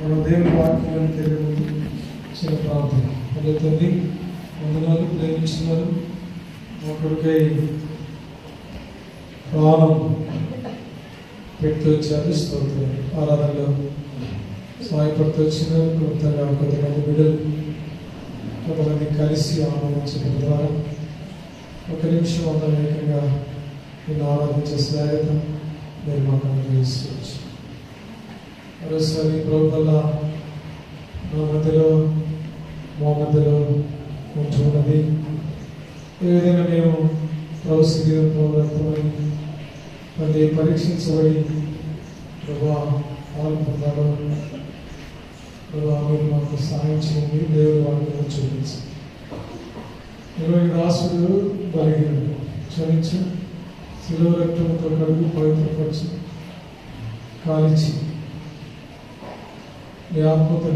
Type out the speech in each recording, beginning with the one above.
మన దేవుని వాక్యాన్ని తెలియదు చిన్న ప్రార్థన. అదే తండ్రి, వందనాలు, ప్రేమించినారు మా కొడుకై ప్రాణం పెట్టి వచ్చారు. స్తోత్రం. ఆరాధనలో సహాయపడుతూ వచ్చినారు. క్లుప్తంగా కొంతమంది బిడ్డలు కొంతమంది కలిసి ఆనందించడం ద్వారా ఒక నిమిషం అందరికంగా నేను ఆరాధించే శ్రేయత మీరు మాకు అనుగ్రహించవచ్చు. మరోసారి ప్రభువల్ల మా మధ్యలో ఉంటున్నది. ఏ విధంగా మేము ప్రభు శరీరంతో రక్తమని మళ్ళీ పరీక్షించబడి ప్రభా పాల్పొందాలో ప్రభా మీరు మాకు సహాయం చేయండి. దేవుడు వాక్యం చూపించి 20 రాసుడు బలిగిన క్షమించి శిలువ రక్తంతో కడుగు పవిత్రపరిచి కాలించి మీ ఆత్మతో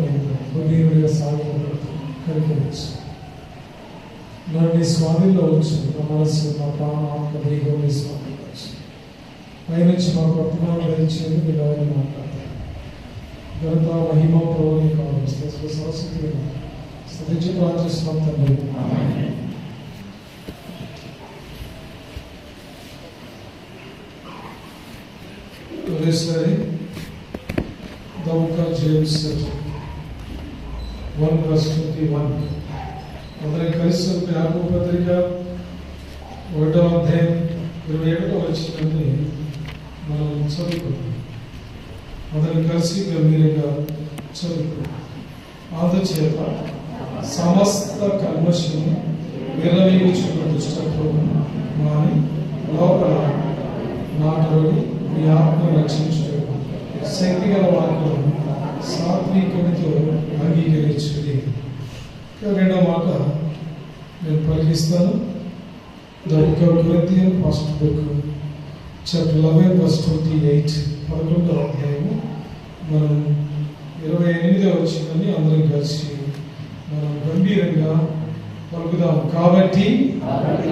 బుద్ధిగా సాగిపోతూ కనిపించు. నన్ను నీ స్వాధీనంలో ఉంచు. నా మనస్సు, నా ప్రాణ, ఆత్మ, దేహం నీ స్వాధీనంలో ఉంచు. పైనుంచి మాకు వర్తమానం ధరించేది మీరు ఎవరైనా మాట్లాడతారు. ఘనత మహిమ ప్రభుని కావాలి సరస్వతి స్థితించి ప్రార్థిస్తున్నాం తండ్రి. James 1:21 అందరం కలిసి యాకోబు పత్రిక 1వ అధ్యాయం 27వ వచనాన్ని మనం చదువుకుందాం. అందరం కలిసి గంభీరంగా చదువుకుందాం. అందుచేత సమస్త కల్మషము విర్రవీగుచున్న దుష్టత్వము మాని లోపల నాటబడి మీ ఆత్మ రక్షించుటకు శక్తిగల వాక్యం సాత్వికతతో అంగీకరించుడి. రెండవ మాట నేను పలికిస్తాను. The book of Corinthians, first book, chapter 11:28, 11వ అధ్యాయము మనం 28వ వచనాన్ని అందరం కలిసి మనం గంభీరంగా పలుకుదాం. కాబట్టి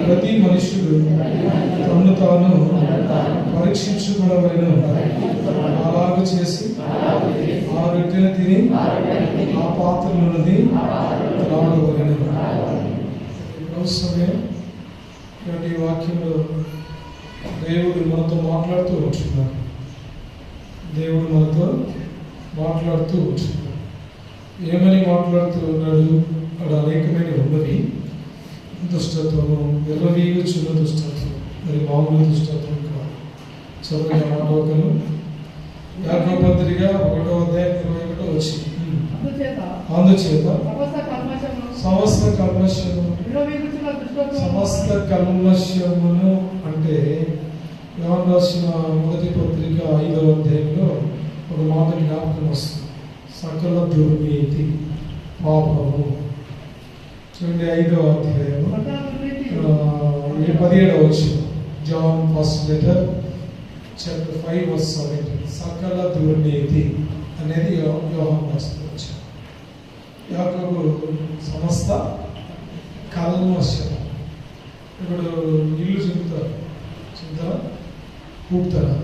ప్రతి మనుషుడు తన్ను తాను పరీక్షించుకోవలను, అలాగ చేసి ఆ రొట్టెను తిని ఆ పాత్రలున్నది త్రాగవలెను. సమయం ఈ వాక్యంలో దేవుడు మనతో మాట్లాడుతూ ఉంటున్నాడు. ఏమని మాట్లాడుతూ ఉన్నాడు? అక్కడ అనేకమైన ఉన్నవి. దుష్టత్వము, విర్రవీగుచున్న దుష్టత్వం, మరి మామూలు దుష్టత్వం కాదు. చదువు మాటవకను యాకోబు పత్రిక 1వ అధ్యాయం 21వ వచనం. అందుచేత సమస్త కల్మషమును అంటే యోహాను రాసిన మొదటి పత్రిక 5వ అధ్యాయంలో ఒక మాట జ్ఞాపకం వస్తుంది. సకల దుర్నీతి, పాపము. చూడండి 5వ అధ్యాయం 17వ వచనం. John first letter chapter 5:17. సకల దుర్నీతి అనేది యోహాను రాసిన వచనం. యాకోబు సమస్త కల్మషం. ఇప్పుడు ఇల్లు చింతారా, ఊపుతారా,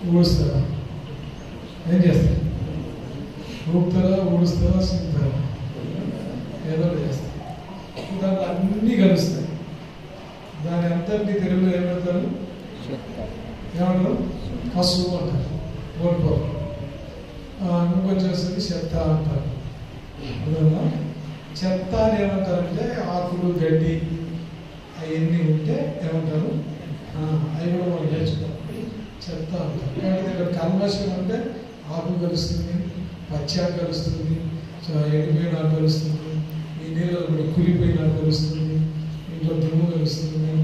ఊడుస్తారా? ఏం చేస్తారు? ఊపుతారా, ఊడుస్తారా, చింతారా? ఏదో చేస్తారు. దాంట్లో అన్నీ కలుస్తాయి. దాని అంతటి తెలుగులో ఏమంటారు? ఏమంటారు? కసువు అంటారు. ఓడిపో ఇంకొంచెం వస్తుంది చెత్త అంటారు. చెత్త అని ఏమంటారంటే ఆకులు, గడ్డి అవన్నీ ఉంటే ఏమంటారు? అవి కూడా మనం నేర్చుకోవాలి. చెత్త అంటారు. కాబట్టి ఇక్కడ కల్మషం అంటే ఆకు కలుస్తుంది, పచ్చాకు కలుస్తుంది, ఎండిపోయిన ఆకు కలుస్తుంది, ఈ నీళ్ళలో కూడా కులిపోయిన కలుస్తుంది, ఇంట్లో దుమ్ము కలుస్తుంది,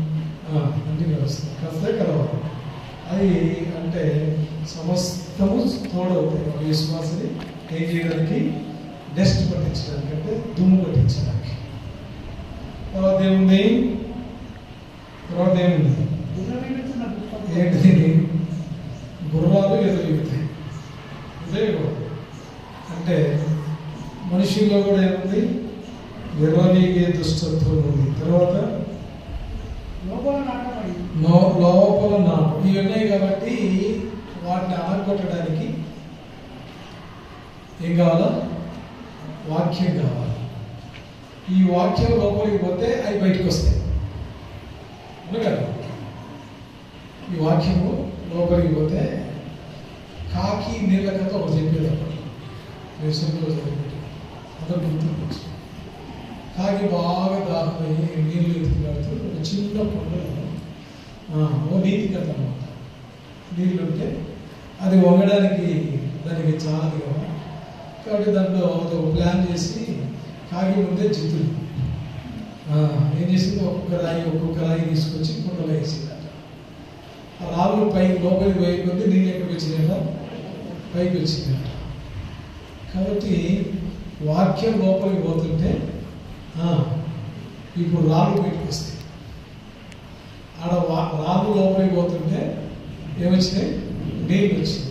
అన్నీ కలుస్తుంది. కాస్త కలవాలి. అది అంటే సమస్తము తోడవుతాయి ఒక విశ్వాసని ఏం చేయడానికి? డస్ట్ పట్టించడానికి, అంటే దుమ్ము పట్టించడానికి. తర్వాత ఏముంది? ఏంటిది? గుర్రాలు ఎదురుగుతాయి. ఇదే అంటే మనుషుల్లో కూడా ఏముంది? విర్రవీగే దుష్టత్వం ఉంది. తర్వాత లోపల నాటు ఇవి ఉన్నాయి. కాబట్టి వాటిని ఆగొట్టడానికి ఏం కావాలా? వాక్యం కావాలి. ఈ వాక్యం లోపలికి పోతే అవి బయటకు వస్తాయి. అవును కదా? ఈ వాక్యము లోపలికి పోతే కాకి నీళ్ళ కథ ఒకటి చెప్పేది అప్పుడు వ్యవసాయంలో చదివినట్టు అందరూ గుర్తుకొచ్చు. కాకి బాగా దాహమయ్యి నీళ్ళు ఎత్తుకులాడుతూ ఒక చిన్న కొండలో ఓ నీతి కథ అనమాట. నీళ్ళు ఉంటే అది వంగడానికి దానికి చాలదు కదా, కాబట్టి దాంట్లో ఒక ప్లాన్ చేసి కాకి ముందే జిత్తులు ఏం చేసింది, ఒక్కొక్క రాయి తీసుకొచ్చి కొండలో వేసిందట. ఆ రాళ్ళు పైకి లోపలికి పోయే కొద్దీ నీళ్ళు ఎక్కడికి వచ్చిందట? పైకి వచ్చిందట. కాబట్టి వాక్యం లోపలికి పోతుంటే ఇప్పుడు రాళ్ళు బయటకు వస్తాయి. ఆడ రాళ్ళు లోపలికి పోతుంటే ఏమొచ్చినాయి? నీళ్ళు వచ్చింది.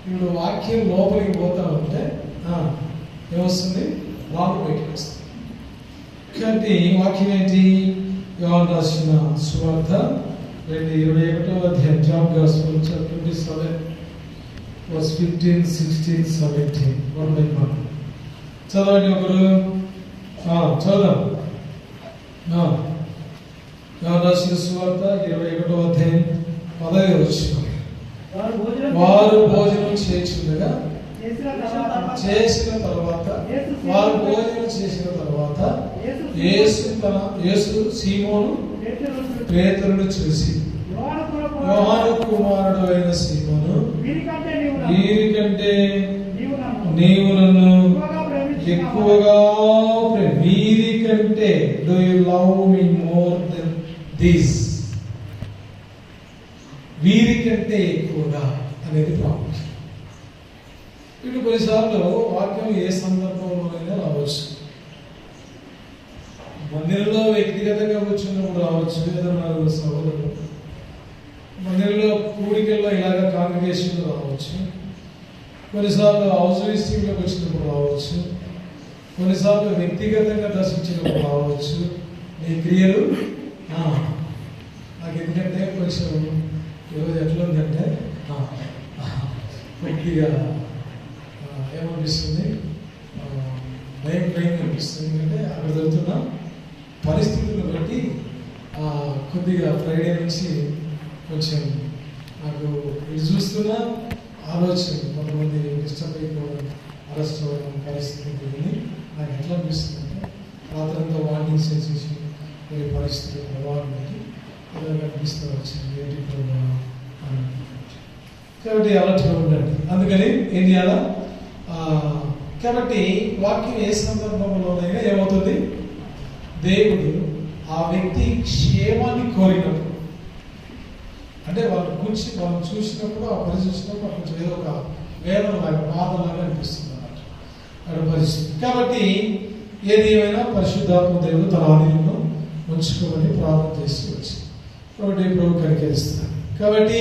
ఇప్పుడు వాక్యం లోపలికి పోతా ఉంటే ఏమొస్తుంది? రాళ్ళు బయటకు వస్తుంది. కాబట్టి వాక్యం ఏంటి? యోహాను రాసిన సువార్త 21వ అధ్యాయం, John gospel chapter 27 verse 15, 16, 17. One by one చదవండి ఒకరు. చదువు. యోహాను రాసిన సువార్త 21వ అధ్యాయం 15వ వచనం. వారు భోజనం చేయుచుండగా చేసిన తర్వాత వారు భోజనం చేసిన తర్వాత యేసు సీమోను పేతురును చూసి, యోహాను కుమారుడు అయిన సీమోను, వీరికంటే నీవు నన్ను ఎక్కువగా వీరికంటే do you love me more than this, వీరికంటే ఎక్కువగా అనేది ప్రాముఖ్యం. ఇప్పుడు కొన్నిసార్లు వాక్యం ఏ సందర్భంలోనైనా రావచ్చు. మందిరంలో వ్యక్తిగతంగా కూర్చున్నప్పుడు రావచ్చు, ఏదైనా సహోదరులు మందిరంలో కూడికల్లో ఇలాగ కాంగ్రిగేషన్లో రావచ్చు, కొన్నిసార్లు హౌస్ విజిటింగ్లోకి వచ్చినప్పుడు రావచ్చు, కొన్నిసార్లు వ్యక్తిగతంగా దర్శించినప్పుడు రావచ్చు. నీ క్రియలు నాకు ఎందుకంటే కొంచెం ఈరోజు ఎట్లా ఉందంటే కొద్దిగా ఏమనిపిస్తుంది, భయం అనిపిస్తుంది. ఎందుకంటే అక్కడ జరుగుతున్న పరిస్థితులను బట్టి కొద్దిగా ఫ్రైడే నుంచి కొంచెం నాకు ఇది చూస్తున్న ఆలోచన కొంతమంది డిస్టర్బ్ అయిపోవడం, అరెస్ట్ అవ్వడం పరిస్థితి నాకు ఎట్లా అనిపిస్తుంది అంటే రాత్రంతా వార్నింగ్స్ చేసేసి కొన్ని పరిస్థితుల ప్రభావం బట్టి ఇలా కనిపిస్తూ వచ్చింది ఏంటి ప్రభావం అని. కాబట్టి అలర్ట్గా ఉండండి. అందుకని ఏం చేయాలా? కాబట్టి వాక్యం ఏ సందర్భంలోనైనా ఏమవుతుంది? దేవుడు ఆ వ్యక్తి క్షేమాన్ని కోరినప్పుడు, అంటే వాళ్ళని చూసినప్పుడు ఆ పరిస్థితున్నప్పుడు కొంచెం ఏదో ఒక వేదనలాగా బాధలాగా అనిపిస్తుంది అన్నమాట అక్కడ పరిస్థితి. కాబట్టి ఏది ఏమైనా పరిశుద్ధాత్మ దేవుడు తన ఆధీనంలో ఉంచుకోమని ప్రార్థన చేసి వచ్చి కాబట్టి ప్రభు కనికరిస్తున్నాడు. కాబట్టి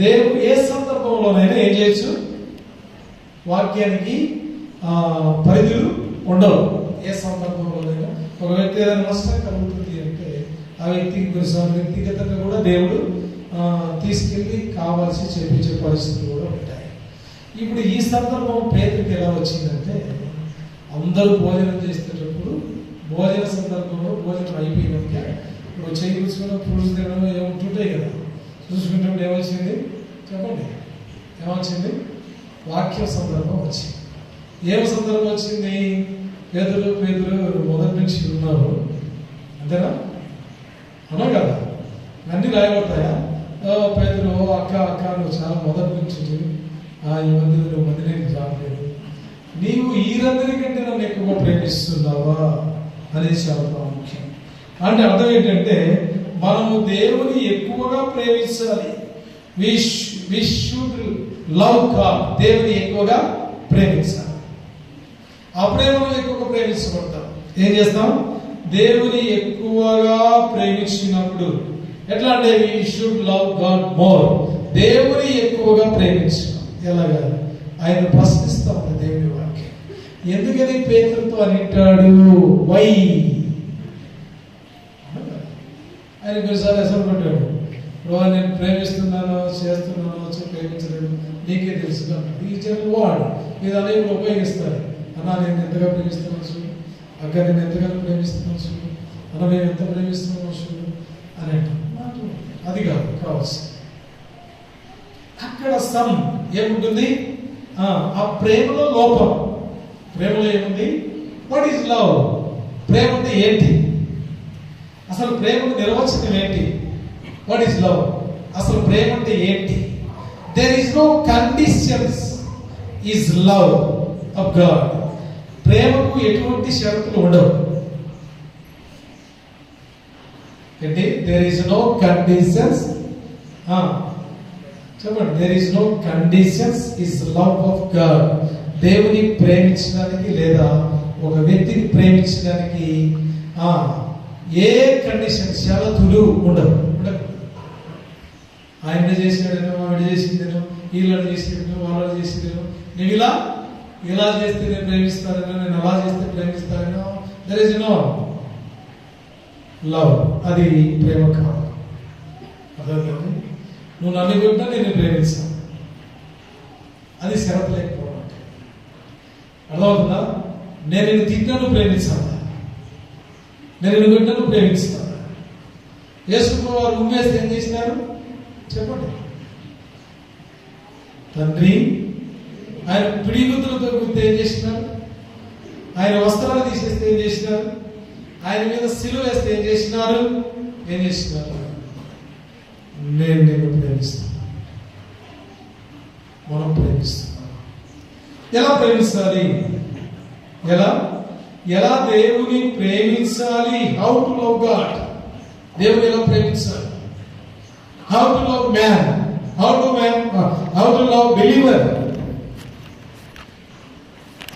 దేవుడు ఏ సందర్భంలోనైనా ఏం చేయొచ్చు? వాక్యానికి పరిధులు ఉండవు. ఏ సందర్భంలోనైనా ఒక వ్యక్తి ఏదైనా నష్టం కలుగుతుంది అంటే ఆ వ్యక్తికి కొన్నిసార్లు వ్యక్తిగతంగా కూడా దేవుడు తీసుకెళ్ళి కావాల్సి చెప్పించే పరిస్థితులు కూడా ఉంటాయి. ఇప్పుడు ఈ సందర్భం పేతురుకి ఎలా వచ్చిందంటే, అందరూ భోజనం చేసేటప్పుడు భోజన సందర్భంలో భోజనం అయిపోయినాక ఇప్పుడు చేయి కూర్చుకోవడం, పురుషు తినడం ఏముంటుంటాయి కదా, చూసుకుంటే ఏమొచ్చింది చెప్పండి? ఏమొచ్చింది? వాక్య సందర్భం వచ్చింది. ఏం సందర్భం వచ్చింది? పేదలు మొదటి నుంచి ఉన్నారు, అంతేనా? అన్నా కదా, అన్నీ రాయబడతాయా? పేదలు అక్క నువ్వు చాలా మొదటి నుంచి ఈ మధ్య నువ్వు మందిరానికి రావట్లేదు, నీవు వీరందరి కంటే నన్ను ఎక్కువ ప్రేమిస్తున్నావా అనేది చాలా ప్రాముఖ్యం. అంటే అర్థం ఏంటంటే మనము దేవుని ఎక్కువగా ప్రేమించాలి. We should love God. దేవుని ఎక్కువగా ప్రేమించాలి. అప్పుడే మనం ఎక్కువగా ప్రేమించబడతాం. ఏం చేస్తాం? దేవుని ఎక్కువగా ప్రేమించినప్పుడు ఎట్లా అంటే we should love God more. దేవుని ఎక్కువగా ప్రేమించడం ఎలాగా? ఆయన ప్రశ్నిస్తా ఉంది దేవుని వాక్యం. ఎందుకని పేతురుతో అనింటాడు? వై? ఆయన కొన్నిసార్లు అసలు పడ్డాడు. నేను ప్రేమిస్తున్నాను, చేస్తున్నాను, ప్రేమించలేదు, నీకే తెలుసు అంటాడు. ఈ జనరల్ వాడు ఇది అనేక ఉపయోగిస్తారు. అన్నా నేను ఎంతగా ప్రేమిస్తున్నాను చూడు, అక్క నేను ఎంతగానో ప్రేమిస్తున్నాను చూడు, అన్న మేము ఎంత ప్రేమిస్తున్నాము చూడు అని అంటారు. అది కావచ్చు. అక్కడ సమ్ ఏముంటుంది? ఆ ప్రేమలో లోపం. ప్రేమలో ఏముంది? What is love? ప్రేమ అంటే ఏంటి? అసలు ప్రేమకు నిర్వచనం ఏంటి? What is love? అసలు ప్రేమ అంటే ఏంటి? There is no conditions is love of God. ప్రేమకు ఎటువంటి షరతులు ఉండవు. ఏంటి? There is no conditions. చెప్పండి. There is no conditions is love of God. దేవుని ప్రేమించడానికి లేదా ఒక వ్యక్తిని ప్రేమించడానికి ఏ కండిషన్ షరతులు ఉండవు. ఆయన చేసినాడేనో, ఆవిడ చేసిందేనో, వీళ్ళని చేసిందేనో, వాళ్ళని చేసిందేనో, నేను ఇలా చేస్తే నేను ప్రేమిస్తానేనో, నేను అలా చేస్తే ప్రేమిస్తానేనో. There is no love. అది ప్రేమ కాదు. అర్థమవుతుంది? నువ్వు నన్ను కొట్టినా నేను ప్రేమిస్తాను. అది షరతు లేకపోవడం. అర్థమవుతుందా? నేను నిన్ను తిట్టినా ప్రేమిస్తాను, నేను నిన్ను కొట్టినా ప్రేమిస్తాను. యేసు వారు ఉమ్మేస్తే ఏం చేసినారు చెప్పండి? తండ్రి ఆయన పిడిగుద్దులతో గుర్తు ఏం చేసినారు? ఆయన వస్త్రాలు తీసేస్తే ఏం చేసినారు? ఆయన మీద సిలువ వేస్తే ఏం చేసినారు? నేను నిన్ను ప్రేమిస్తాను. మనం ప్రేమిస్తున్నాం. ఎలా ప్రేమించాలి? ఎలా దేవుని ప్రేమించాలి? How to love God. దేవుని ఎలా ప్రేమించాలి? How to love man. How to love believer.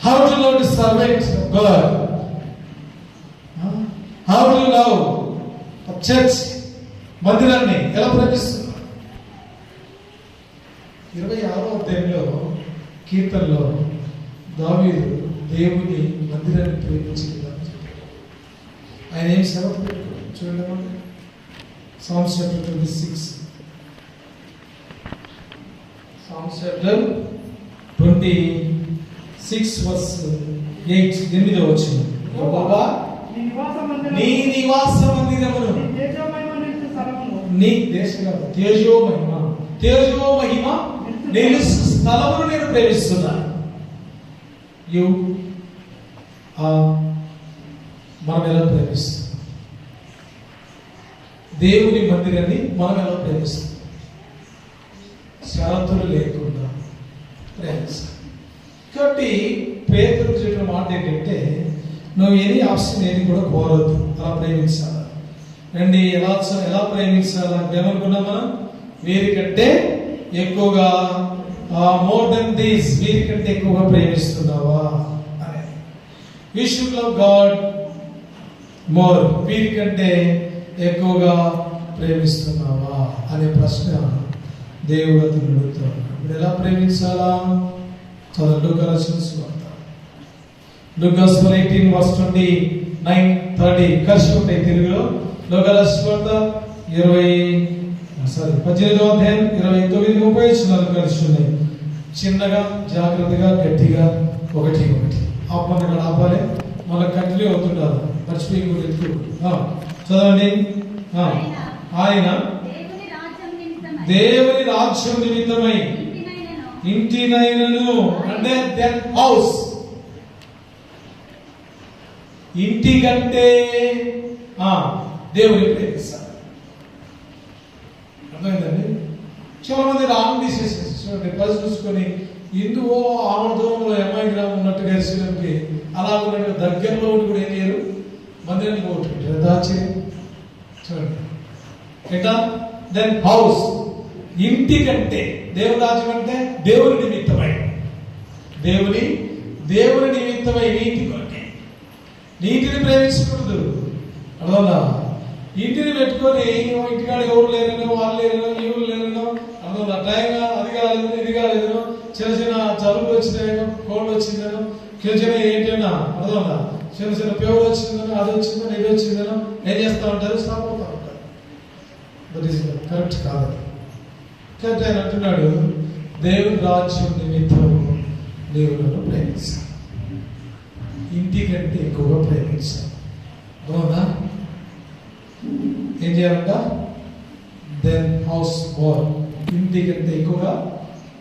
How to love the servants of God. How to love church, మందిరాన్ని ఎలా ప్రేమిస్తున్నారు? 26వ అధ్యాయంలో కీర్తనలో దావీదు దేవుని మందిరాన్ని ప్రేమించింది. ఆయన ఏం సెలవు చూడండి. Psalms chapter 26. Psalms chapter 26 verse 8. ఎనిమిదవ వచనం. యెహోవా నీ నివాస మందిరమును, నీ తేజో మహిమ నిలుసు స్థలమును నేను ప్రేమిస్తున్నాను. మనం ఎలా ప్రేమిస్తాం? దేవుని మందిరాన్ని మనం ఎలా ప్రేమిస్తాం? షరతులు లేకుండా ప్రేమిస్తాం. కాబట్టి పేతురు చెప్పిన మాట ఏంటంటే, నువ్వు ఎనీ ఆప్షన్ ఏది కూడా కోరద్దు, అలా ప్రేమించాలి. రండి, ఎలా ప్రేమించాలా? ఏమనుకున్నాం మనం? వీరికంటే ఎక్కువగా, మోర్ దెన్ దీస్, వీరికంటే ఎక్కువగా ప్రేమిస్తున్నావా అని. We should love God more, వీరికంటే ఎక్కువగా ప్రేమిస్తున్నావా అనే ప్రశ్న దేవుడు అతను అడుగుతాడు. ఇప్పుడు ఎలా ప్రేమించాలా? చదువు లూకా రాసిన సువార్త, లూకా 18:29-30 కలిసి ఉంటాయి తెలుగులో. లూకా రాసిన సువార్త 18వ అధ్యాయం 29-30 కలిసి ఉన్నాయి. చిన్నగా, జాగ్రత్తగా, గట్టిగా ఒకటి ఆపమని ఆపాలి. మళ్ళీ కంటిన్యూ అవుతుంటారు, మర్చిపోయి ఎత్తు. చదవండి. ఆయన దేవుని రాజ్యం నిమిత్తమై ఇంటినైనను, అంటే దెన్ హౌస్, ఇంటి కంటే దేవుని ప్రేమిస్తారు. అర్థమైందండి? చాలా మంది రాంగ్ డిసిషన్స్ పది చూసుకొని ఎందుకో ఆమర్దూరంలో ఎంఐ గ్రామం ఉన్నట్టుగా ఎరిసినకి అలా ఉన్నట్టుగా దగ్గరలో కూడా ఏం చేయరు, మందిరానికి పోతుంటారు. దాచిని చూడండి ఎట్లా? దెన్ హౌస్, ఇంటి కంటే, దేవుని రాజ్యం అంటే దేవుని నిమిత్తమై, దేవుని నిమిత్తమై నీతి కొరకే. నీతిని ప్రేమించకూడదు. అర్థందా? ఇంటిని పెట్టుకొని ఇంటికాడ ఎవరు లేరనో, వాళ్ళు లేరనో, ఈవులు లేరనో, అర్థందా? టైంగా అది కాలేదు, ఇది కాలేదనో, చిన్న జలుబు వచ్చిందేనో, కోల్డ్ వచ్చిందనో, చిన్న ఏంటన్నా అర్థందా? చిన్న పేరు వచ్చిందనో, అది వచ్చిందనో, ఇది వచ్చిందనో ఏం చేస్తూ ఉంటారు? స్టాప్ అవుతూ ఉంటారు. దట్ ఈస్ కరెక్ట్ కాదు. కాబట్టి ఆయన అంటున్నాడు, దేవుని రాజ్యం నిమిత్తం నీవు నన్ను ప్రేమించాలి, ఇంటికంటే ఎక్కువగా ప్రేమించాలి. అవునా? ఏం చేయాలంట? దెన్ హౌస్ మోర్, ఇంటికంటే ఎక్కువగా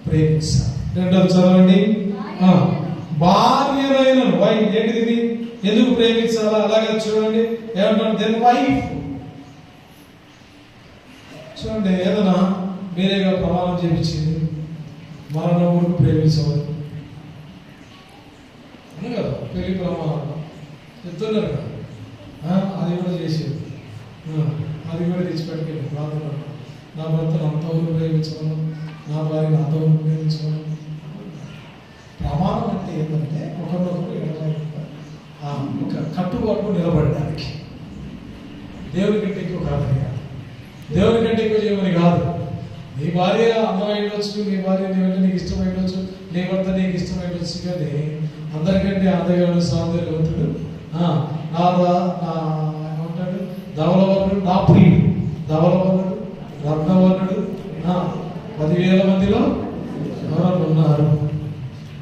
ప్రేమించాలి. రెండోది చదవండి. భార్యలైన వైఫ్, ఏంటిది? ఎందుకు ప్రేమించాలా? అలాగే చూడండి ఏమంటారు, దెన్ వైఫ్. చూడండి, ఏదైనా మీరేగా ప్రమాణం చేయించింది, మరణ ఊరికి ప్రేమించవద్దు అని కదా పెళ్లి ప్రమాణం చెప్తున్నారు కదా. అది కూడా చేసేది, అది కూడా తెచ్చిపెట్టుకెళ్ళి ప్రార్థన, నా భర్తను అంత ఊరు ప్రేమించమను, నా భార్యను అంత ఊరు ప్రేమించమను. ప్రమాణం అంటే ఏంటంటే ఒకరినొకరు ఒక కట్టుబాటు నిలబడడానికి. దేవుని కంటే ఎక్కువ కాదని కాదు, దేవుని కంటే ఎక్కువ చేయమని కాదు. నీ భార్య అందమై ఉండొచ్చు, నీ భార్య నీకు ఇష్టమై ఉండొచ్చు, నీ భర్త నీకు ఇష్టమై ఉండొచ్చు, కానీ అందరికంటే అందగాడు, సౌందర్యవంతుడు, ఏమంటాడు, ధవలవర్ణుడు, నా ప్రియుడు, ధవలవర్ణుడు, రత్నవర్ణుడు 10,000 మందిలో ఎవరు ఉన్నారు?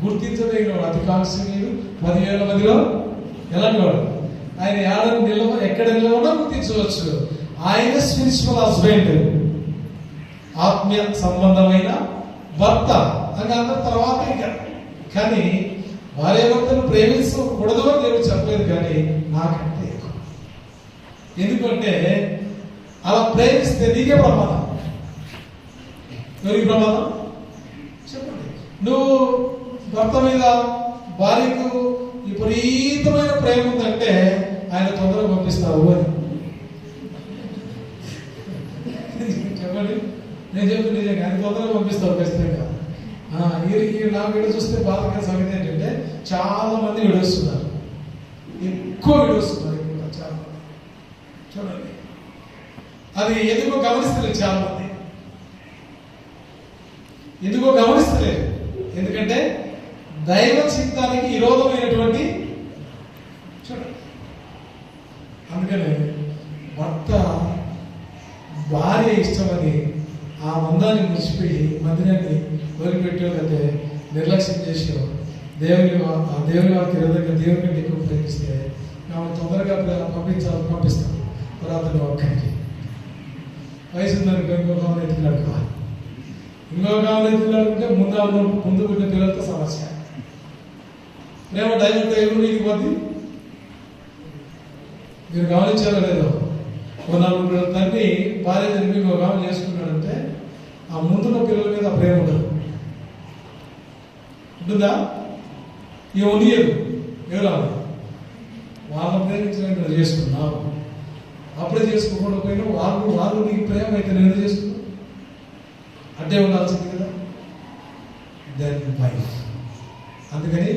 గుర్తించదగిన వాడు, అతి కాంక్షణీయుడు 10,000 మందిలో ఎలాంటి వాడు? ఆయన ఎక్కడ నిలవడా గుర్తించవచ్చు. ఆయన స్పిరిచువల్ హస్బెండ్, ఆత్మీయ సంబంధమైన భర్త అని అందరి తర్వాత. కానీ భార్య భర్తను ప్రేమించకూడదు అని దేవుడు చెప్పలేదు, కానీ నాకంటే ఎక్కువ. ఎందుకంటే అలా ప్రేమిస్తే నీకే ప్రమాదం. ఎవరికి ప్రమాదం చెప్పండి? నువ్వు భర్త మీద భార్యకు విపరీతమైన ప్రేమ ఉందంటే ఆయన తొందరగా పంపిస్తావు అని చెప్పండి. నేను చెప్తున్నా నిజంగా, ఆయన తొందరగా పంపిస్తావు ఖచ్చితంగా. నా వీడియో చూస్తే బాధగా సంగతి ఏంటంటే చాలా మంది విడొస్తున్నారు, ఎక్కువ విడొస్తున్నారు, ఎక్కువ చాలా మంది. చూడండి, అది ఎందుకో గమనిస్తలేదు చాలా మంది, ఎందుకో గమనిస్తలేదు. ఎందుకంటే దైవ చిత్తానికి విరోధమైనటువంటి చూడండి. అందుకనే భర్త భార్య ఇష్టమని ఆ మందాన్ని మురిసిపోయి మందిరాన్ని వదిలిపెట్టేదంటే నిర్లక్ష్యం చేసి దేవుని వారికి విధంగా దేవుని కంటే ఎక్కువ ప్రేమిస్తే మేము తొందరగా పంపిస్తాం పురాతన ఒక్కరికి. వయసు ఉందనుకో ఇంకో కావాలి ఎత్తులాడుకోవాలి, ఇంకో కావాలి ఎత్తులాడుకుంటే ముందు పుట్టిన పిల్లలతో సమస్య. ప్రేమ డైవర్ట్ ఎవరు నీకు పోద్ది? మీరు గమనించారో లేదో, 4 పిల్లల తండ్రి భార్య జరిపి ఇంకో కావాలి చేసుకున్నాడంటే ఆ ముందున్న పిల్లల మీద ప్రేమ ఉండదు. ఉంటుందా? ఇవి ఉండేది ఎవరు వాళ్ళ ప్రేమించడానికి చేసుకున్నావు. అప్పుడే చేసుకోకుండా పోయినా వాళ్ళు నీకు ప్రేమ అయితే నేను చేసుకున్నావు అంటే ఉండాల్సింది కదా. Then wife. అందుకని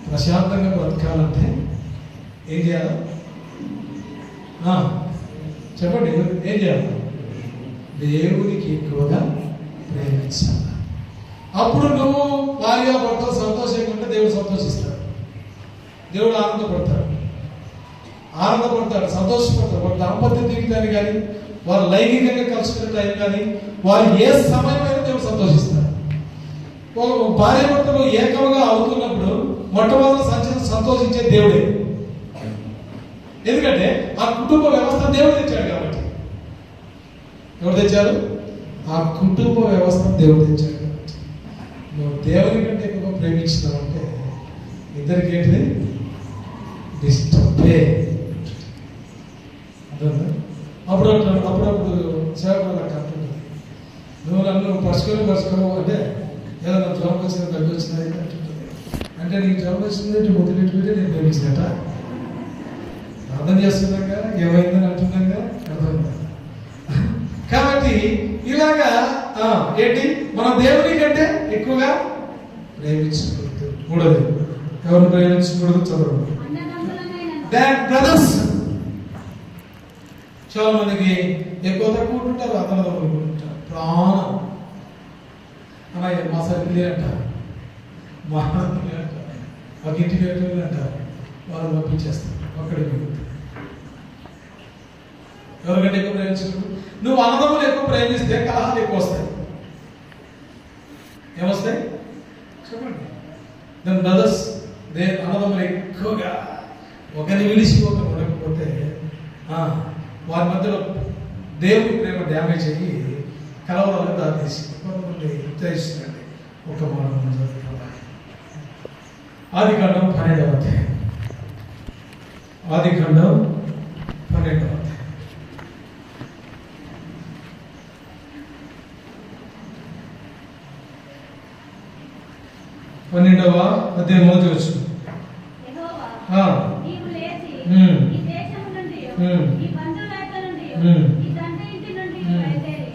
ప్రశాంతంగా బ్రతకాలంటే ఏం చేయాలి చెప్పండి? ఏం చేయాలి? దేవునికి ఎక్కువగా ప్రేమించాలి. అప్పుడు నువ్వు భార్య భర్త సంతోషంగా ఉంటే దేవుడు సంతోషిస్తాడు, దేవుడు ఆనందపడతాడు, సంతోషపడతాడు. వారి దాంపత్య జీవితాన్ని కానీ వారు లైంగికంగా కలుసుకునే టైం కానీ వారు ఏ సమయమైనా దేవుడు సంతోషిస్తాడు. భార్య భర్తలు ఏకంగా అవుతున్నప్పుడు మొట్టమొదటి సంతోషించే దేవుడే. ఎందుకంటే ఆ కుటుంబ వ్యవస్థ దేవుడు తెచ్చాడు కాబట్టి. ఎవరు తెచ్చారు? ఆ కుటుంబ వ్యవస్థ దేవుడు తెచ్చాడు కాబట్టి. నువ్వు దేవుని కంటే ఎక్కువ ప్రేమించినావంటే ఇద్దరికి ఏంటిది? డిస్టర్బే. అప్పుడప్పుడు సేవకులు నాకు అంటుంటుంది, నువ్వు నన్ను పరుచుకోవు అంటే ఏదైనా జ్వరం వచ్చింది, దగ్గర వచ్చింది అంటుంటుంది. అంటే నీకు జ్వరం వచ్చిందంటే మొదలెట్టుకుంటే నేను ప్రేమించినట అర్థం చేస్తున్నాగా, ఏమైందని అంటున్నాగా అర్థం. కాబట్టి ఇలాగా ఏంటి, మన దేవుని కంటే ఎక్కువగా ప్రేమించకూడదు. మూడోది ఎవరు ప్రేమించకూడదు? చదవండి. బ్రదర్స్. చాలా మందికి ఎక్కువ తక్కువ ఉంటారు, అతను ఉంటారు. ప్రాణం అన్నయ్య మా సర్కిలే అంటారు, మా అంటారు, ఒక ఇంటికి వెళ్ళి అంటారు, వాళ్ళు పంపించేస్తారు. ఒక్కడికి ఎవరికంటే ఎక్కువ ప్రేమించకూడదు? నువ్వు అన్నదమ్ములు ఎక్కువ ప్రేమిస్తే కలహాలు ఎక్కువ వస్తాయి. ఏమొస్తాయి చెప్పండి. దాని బ్రదర్స్ అన్నదమ్ములు ఎక్కువగా ఒకరిని విడిచి ఒకరు ఉండకపోతే వారి మధ్యలో దేవుని ప్రేమ డ్యామేజ్ అయ్యి కలవరాలకు దారితీసింది. కొంతమంది ఉత్తరిస్తుందండి. ఒక మనం ఆదికాండం 12వ అధ్యాయం. ఆదికాండం 12వ అధ్యాయం. మొదటి వచ్చింది.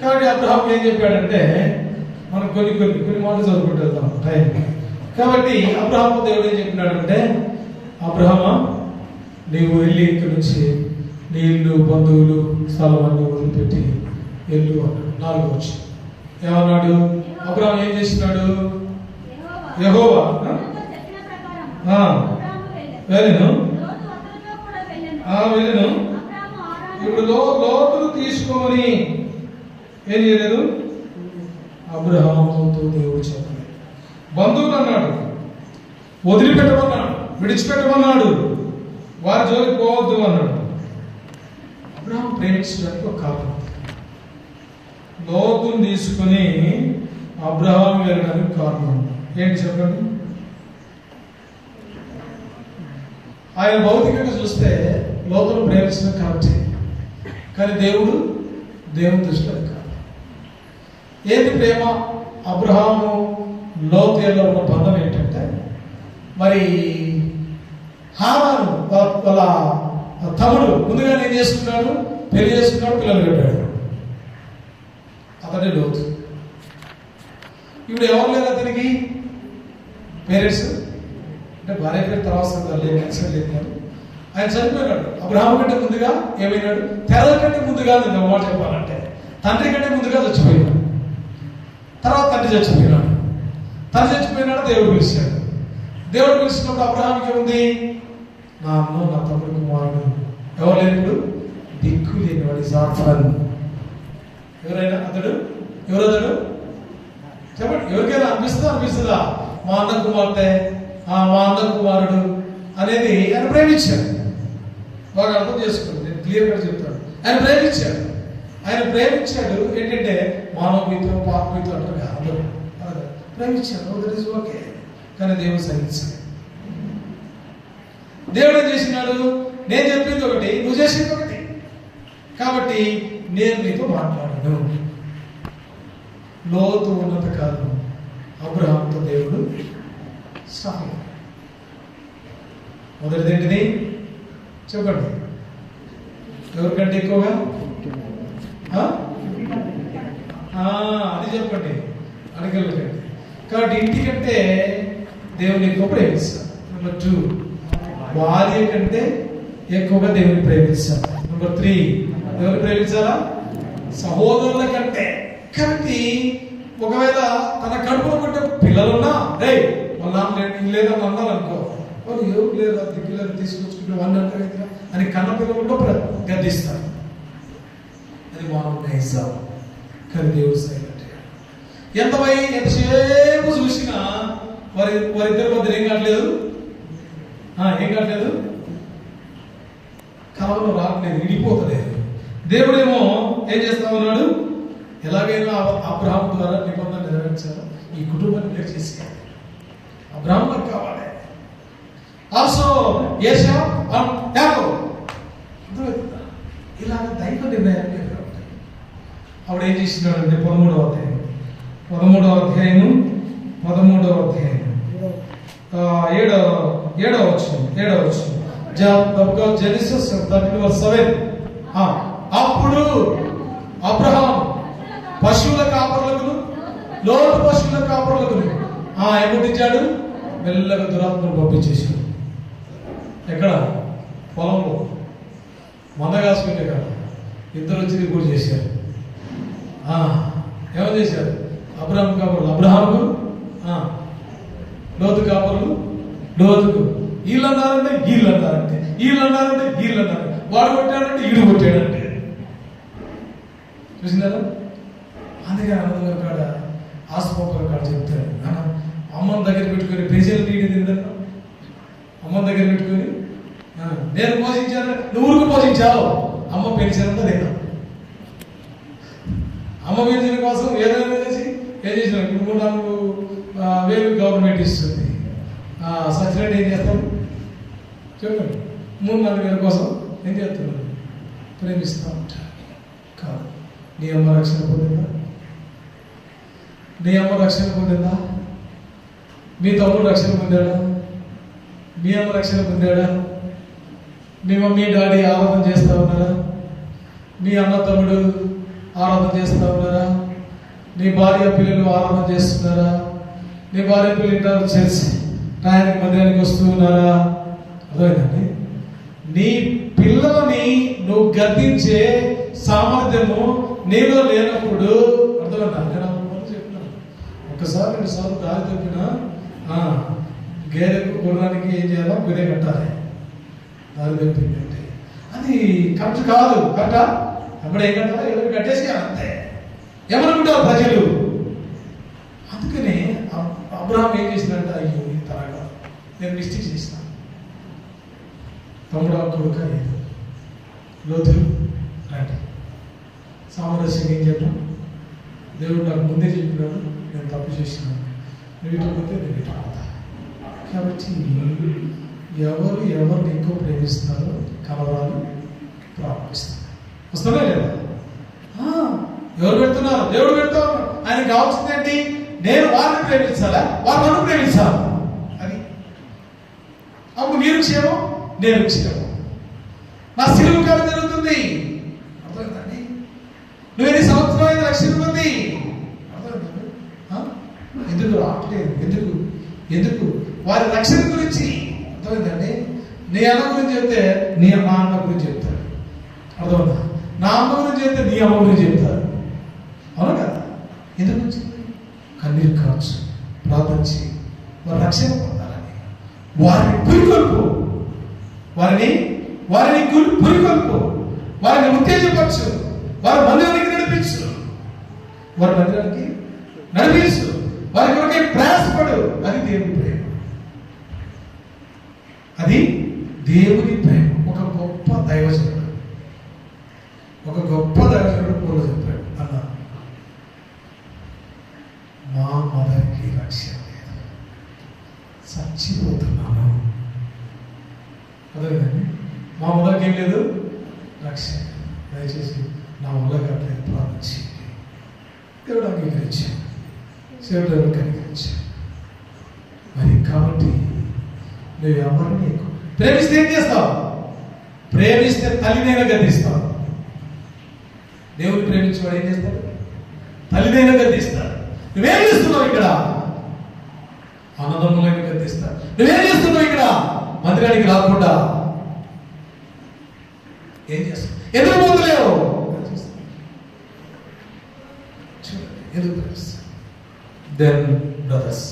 కాబట్టి అబ్రహాం ఏం చెప్పాడంటే, మనం కొన్ని మాటలు చదువుకుంటూ వెళ్తాం టైం. కాబట్టి అబ్రహాం దేవుడు ఏం చెప్పినాడంటే, అబ్రహామా నీవు వెళ్ళి ఇక్కడి నుంచి నీ ఇల్లు బంధువులు స్థలమన్నీ వదిలిపెట్టి వెళ్ళు అన్నాడు. 4వ వచ్చి ఏమన్నాడు? అబ్రహాం ఏం చేసినాడు? యెహోవా వెళ్ళను వెళ్ళను. ఇప్పుడు లోతులు తీసుకొని ఏం చేయలేదు. అబ్రహాముతో దేవుడు చెప్పలేదు. బంధువులు అన్నాడు, వదిలిపెట్టమన్నాడు, విడిచిపెట్టమన్నాడు, వారి జోలికి పోవద్దు అన్నాడు. అబ్రహాం ప్రేమించడానికి ఒక కారణం. లోతును తీసుకుని అబ్రహాం వెళ్ళడానికి కారణం ఏంటి చెప్పండి? ఆయన భౌతికంగా చూస్తే లోతును ప్రేమించడం కరెక్టే, కానీ దేవుని దృష్టిలో కాదు. ఏంటి ప్రేమ? అబ్రహాము లోతులో ఉన్న బంధం ఏంటంటే, మరి హారాను వాళ్ళ తమ్ముడు ముందుగానే ఏం చేసుకున్నాడు? పెళ్లి చేసుకున్నాడు, పిల్లలు పెట్టాడు. అతడే లోతు. ఇప్పుడు ఎవరు లేరు అతనికి పేరెంట్స్, అంటే భార్య పేరు తర్వాత లేదు. ఆయన చనిపోయినాడు. అబ్రహాం కంటే ముందుగా ఏమైనాడు? తెరల కంటే ముందుగా, నేను మాట చెప్పాలంటే తండ్రి కంటే ముందుగా చచ్చిపోయినాడు. తర్వాత తండ్రి చచ్చిపోయినాడు. దేవుడు పిలిచాడు. దేవుడు పిలిచినప్పుడు అబ్రహాంకి ఏముంది? నా అన్న, నా తమ్ముడు, కుమారుడు ఎవరు లేనిప్పుడు దిక్కు లేనివాడు జాఫర్. ఎవరైనా అతడు చెప్పండి. ఎవరికైనా అనిపిస్తుందా మా అన్న కుమార్తె, మా అన్న కుమారుడు అనేది ఆయన ప్రేమించాడు. బాగా అర్థం చేసుకోండి, నేను క్లియర్గా చెప్తాను. ఆయన ప్రేమించాడు. ఏంటంటే మానవీతో పాపీతో అంటారు అందరూ ప్రేమించాడు. That is okay. కానీ దేవుడు సహించాడు. దేవుడు ఏం చేసినాడు? నేను చెప్పింది ఒకటి, నువ్వు చేసింది ఒకటి. కాబట్టి నేను నీతో మాట్లాడను. లోతు ఉన్నత కాలం అబ్రహాంతో దేవుడు సహాయం. మొదటిది ఏంటిది చెప్పండి? ఎవరికంటే ఎక్కువగా? అది చెప్పండి. అడగలకండి. కాబట్టి ఇంటికంటే దేవుని ఎక్కువ ప్రేమిస్తాం. నెంబర్ 2, భార్య కంటే ఎక్కువగా దేవుని ప్రేమిస్తాం. నెంబర్ 3, ఎవరు ప్రేమించాలా? సహోదరుల కంటే. కాబట్టి ఒకవేళ తన కడుపులో పుట్టే పిల్లలున్నా వాళ్ళ నాన్న లేదని అన్నారనుకో, వాళ్ళు ఎవరు లేదు పిల్లలు తీసుకొచ్చుకుంటే వాళ్ళు అంటారు కదా అని కన్న పిల్లలు కూడా గద్దిస్తారు. అది మానవ నైజం. కానీ దేవుడు సైలెంట్. ఎంతసేపు చూసినా వారిద్దరి మధ్య ఏం కావట్లేదు, కలవలో రావట్లేదు, విడిపోతలేదు. దేవుడేమో ఏం చేస్తా ఉన్నాడు? ఎలాగైనా అబ్రహాం ద్వారా నిబంధన నెరవేర్చారు. ఈ కుటుంబాన్ని మీరు చేసేయాలి. అబ్రహాం నాకు కావాలి. ఆల్సో ఇలాగ దైవ నిర్ణయం అప్పుడు ఏం చేస్తున్నాడంటే 13వ అధ్యాయం 7వ వచనం జెనసిస్ 13:7. అప్పుడు అబ్రహాం పశువుల కాపరులకు, లోటు పశువుల కాపరులకు ఏమిటిచ్చాడు? మెల్లగా దురాత్మను పంపించేసాడు. ఎక్కడ? పొలంలో మందగాసుకుంటే కాదు, ఇద్దరు వచ్చి కూడా చేశారు. ఏమని చేశారు? అబ్రహాం కాపరులు అబ్రహాంకు, లోతు కాపరులు లోతుకు. వీళ్ళు అన్నారంటే వీళ్ళు అన్నారు, వాడు కొట్టాడంటే ఈడు కొట్టాడంటే. చూసినారా? అందుకే అన్నదమ్ముల కాడ ఆసుపత్రుల కాడ చెప్తాడు, అమ్మని దగ్గర పెట్టుకొని ప్రజలు నీడి తింటాను, అమ్మని దగ్గర పెట్టుకొని నేను పోషించాను, నువ్వు పోషించావు, అమ్మ పెన్షన్ తిన్నా, అమ్మ పెన్షన్ కోసం ఏదైనా చేసి ఏం చేసిన 3-4 వేలు గవర్నమెంట్ ఇస్తుంది, సచ్చినట్టు ఏం చేస్తాం చెప్పండి? 3-4 వేల కోసం ఏం చేస్తున్నాడు? ప్రేమిస్తూ ఉంటాడు. కాదు, నీ అమ్మ రక్షణ పొందిందా? నీ అమ్మ రక్షణ పొందిందా? మీ తమ్ముడు రక్షణ పొందాడా? మీ అమ్మ రక్షణ పొందాడా? మీ మమ్మీ డాడీ ఆరాధన చేస్తూ ఉన్నారా? మీ అన్న తమ్ముడు ఆరాధన చేస్తూ ఉన్నారా? నీ భార్య పిల్లలు ఆరాధన చేస్తున్నారా? నీ భార్య పిల్లలు చేసి టయానికి మందిరానికి వస్తూ ఉన్నారా? అర్థమైందండి? నీ పిల్లలని నువ్వు గద్దించే సామర్థ్యము నీలో లేనప్పుడు అర్థమైందా? నేను చెప్పినాను, ఒక్కసారి 2 సార్లు దారి తప్పినా గేదెకు గుర్రానికి ఏం చేయాలో గురే కట్టాలి. దారి తప్పిందంటే అది కరెక్ట్ కాదు. కరెక్టా? అప్పుడు ఏం కట్టాలో ఎవరు కట్టేసి అంతే. ఏమనుకుంటారు ప్రజలు? అందుకనే అబ్రహాం ఏం చేసినట్ట, అయ్యో తరగా నేను మిస్టేక్ చేసిన, తమ్ముడు కొడుక లేదు, లోతు రండి సామరస్యం ఏం చెప్పాను, దేవుడు నాకు ముందే చెప్పినాడు, నేను తప్పు చేసినాను, నువ్వు ఇటు పోతే నేను ఇటు పోతా. కాబట్టి ఎవరు ఎవరిని ఎక్కువ ప్రేమిస్తున్నారో కలవాలు ప్రారంభిస్తారు. వస్తారా లేదా? ఎవరు పెడుతున్నారు? దేవుడు పెడతా ఉన్నాడు. ఆయనకు కావాల్సిందేంటి? నేను వారిని ప్రేమించాలా, వారు నన్ను ప్రేమించాలి. అది అప్పుడు మీరు క్షేమం, నేను క్షేమం. నా సిలువు కాలం జరుగుతుంది. అర్థమైందండి? నువ్వు ఎన్ని సంవత్సరాలు రక్షణ ఉంది? అర్థమైందండి? ఎందుకు రావట్లేదు? ఎందుకు వారి రక్షణ గురించి అర్థమైందండి? నీ అన్న గురించి చెప్తే నా అన్న గురించి చెప్తాడు. అర్థమైందా? నా అమ్మ గురించి చెప్తే నీ అమ్మ గురించి చెప్తారు. అవును కదా? ఎందుకు వచ్చింది? కన్నీరు కావచ్చు, ప్రార్థన చేయి, వారి రక్షణ పొందాలని. వారిని పురికొల్పు, వారిని పురికొల్పు, వారిని ఉత్తేజపరచు, వారి మందిరానికి నడిపించు, వారి కొరకే ప్రయాసపడు. అది దేవుని ప్రేమ. అది దేవుని ప్రేమ. ఒక గొప్ప దైవజనుడు పూర్వ చెప్పాడు, అన్న మా మదర్కి రక్షణ లేదు, చచ్చిపోతున్నాను. అదేనండి, మా మదర్కి ఏం లేదు రక్షణ. దయచేసి నా వల్ల కాలేదు, ప్రార్థించండి. దేవుడు అంగీకరించాడు, దేవుడు కనికరించాడు. మరి కాబట్టి నువ్వు ఎవరిని ప్రేమిస్తే ఏం చేస్తావు? ప్రేమిస్తే తల్లినైనా గద్దిస్తావు. దేవుని ప్రేమించేవాడు ఏం చేస్తాడు? తల్లినైనా గద్దిస్తాడు. నువ్వేం చేస్తున్నావు ఇక్కడ? అన్నదమ్ములైనా గద్దిస్తాడు. నువ్వేం చేస్తున్నావు ఇక్కడ? మందిరానికి రాకుండా ఏం చేస్తావు? ఎందుకు పోతలేవు? ఎందుకు ప్రేమిస్తావు? దెన్ బ్రదర్స్,